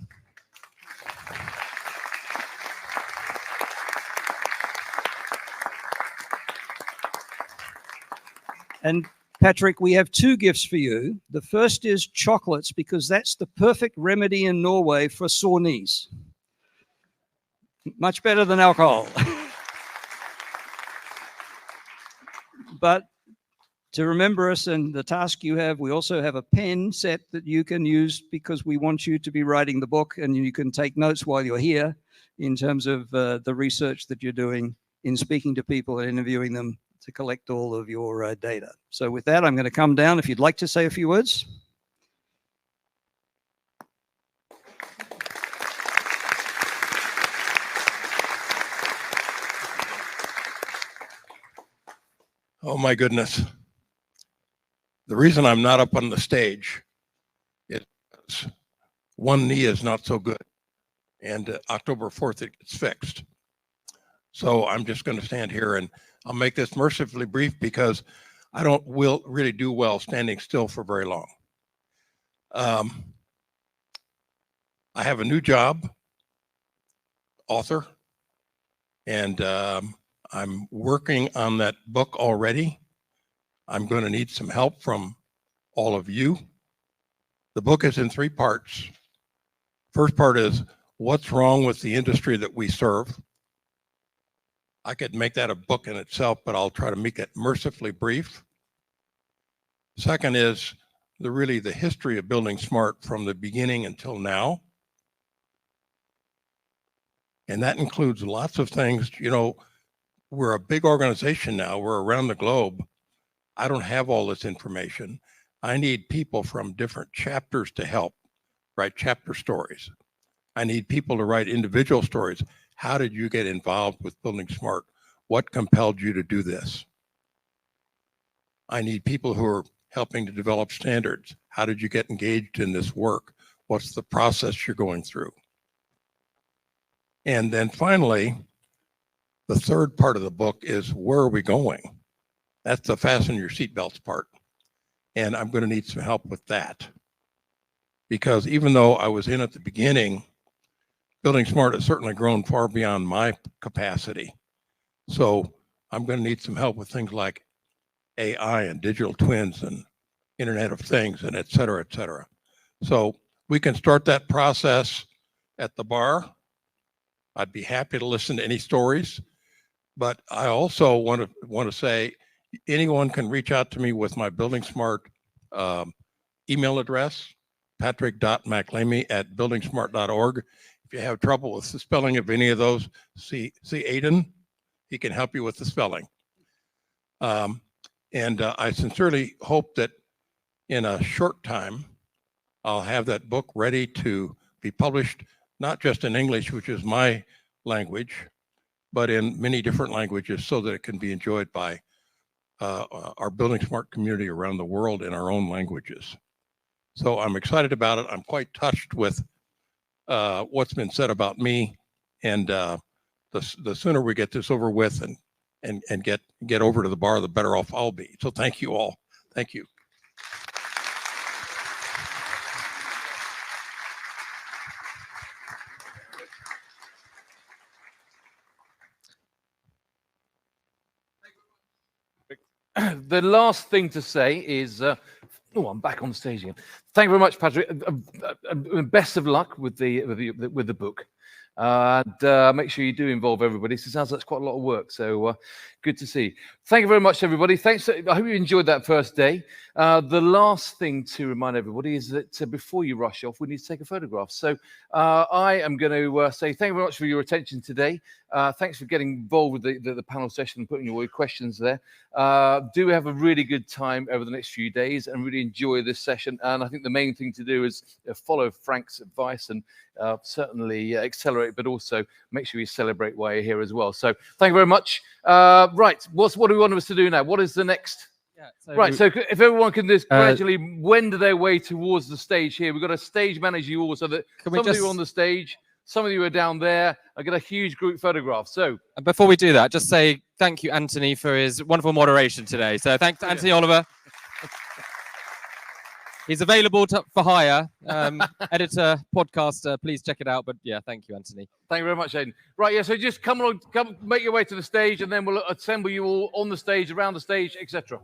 And Patrick, we have 2 gifts for you. The first is chocolates, because that's the perfect remedy in Norway for sore knees. Much better than alcohol. But to remember us and the task you have, we also have a pen set that you can use because we want you to be writing the book, and you can take notes while you're here in terms of the research that you're doing in speaking to people and interviewing them to collect all of your data. So with that, I'm going to come down. If you'd like to say a few words. Oh my goodness. The reason I'm not up on the stage is one knee is not so good. And October 4th, it gets fixed. So I'm just going to stand here, and I'll make this mercifully brief because I don't really do well standing still for very long. I have a new job, author, and I'm working on that book already. I'm going to need some help from all of you. The book is in 3 parts. First part is what's wrong with the industry that we serve. I could make that a book in itself, but I'll try to make it mercifully brief. Second is really the history of building smart from the beginning until now. And that includes lots of things. You know, we're a big organization now. We're around the globe. I don't have all this information. I need people from different chapters to help write chapter stories. I need people to write individual stories. How did you get involved with building smart? What compelled you to do this? I need people who are helping to develop standards. How did you get engaged in this work? What's the process you're going through? And then finally, the third part of the book is where are we going? That's the fasten your seatbelts part. And I'm going to need some help with that. Because even though I was in at the beginning, building smart has certainly grown far beyond my capacity. So I'm going to need some help with things like AI and digital twins and Internet of Things and et cetera, et cetera. So we can start that process at the bar. I'd be happy to listen to any stories, but I also want to say anyone can reach out to me with my building smart email address, patrick.macleamy@buildingsmart.org. If you have trouble with the spelling of any of those, see Aiden. He can help you with the spelling. And I sincerely hope that in a short time, I'll have that book ready to be published, not just in English, which is my language, but in many different languages so that it can be enjoyed by our building smart community around the world in our own languages. So I'm excited about it. I'm quite touched with what's been said about me, and the sooner we get this over with and get over to the bar, the better off I'll be. So thank you all. Thank you. The last thing to say is, oh, I'm back on stage again. Thank you very much, Patrick. Best of luck with the book. And make sure you do involve everybody. It sounds like it's quite a lot of work, so good to see. Thank you very much, everybody. Thanks. I hope you enjoyed that first day. The last thing to remind everybody is that before you rush off, we need to take a photograph. So I am going to say thank you very much for your attention today. Thanks for getting involved with the panel session and putting all your questions there. Do have a really good time over the next few days and really enjoy this session. And I think the main thing to do is follow Frank's advice and certainly accelerate, but also make sure you celebrate while you're here as well. So thank you very much. Right, what do we want us to do now? What is the next? Yeah, so if everyone can just gradually wend their way towards the stage here. We've got to stage manage you all so that some of you are on the stage, some of you are down there. I get a huge group photograph. So before we do that, just say thank you, Anthony, for his wonderful moderation today. So thanks to Anthony Oliver. He's available for hire. Editor, podcaster, please check it out. But yeah, thank you, Anthony. Thank you very much, Aidan. Right, yeah, so just come make your way to the stage, and then we'll assemble you all on the stage, around the stage, etc.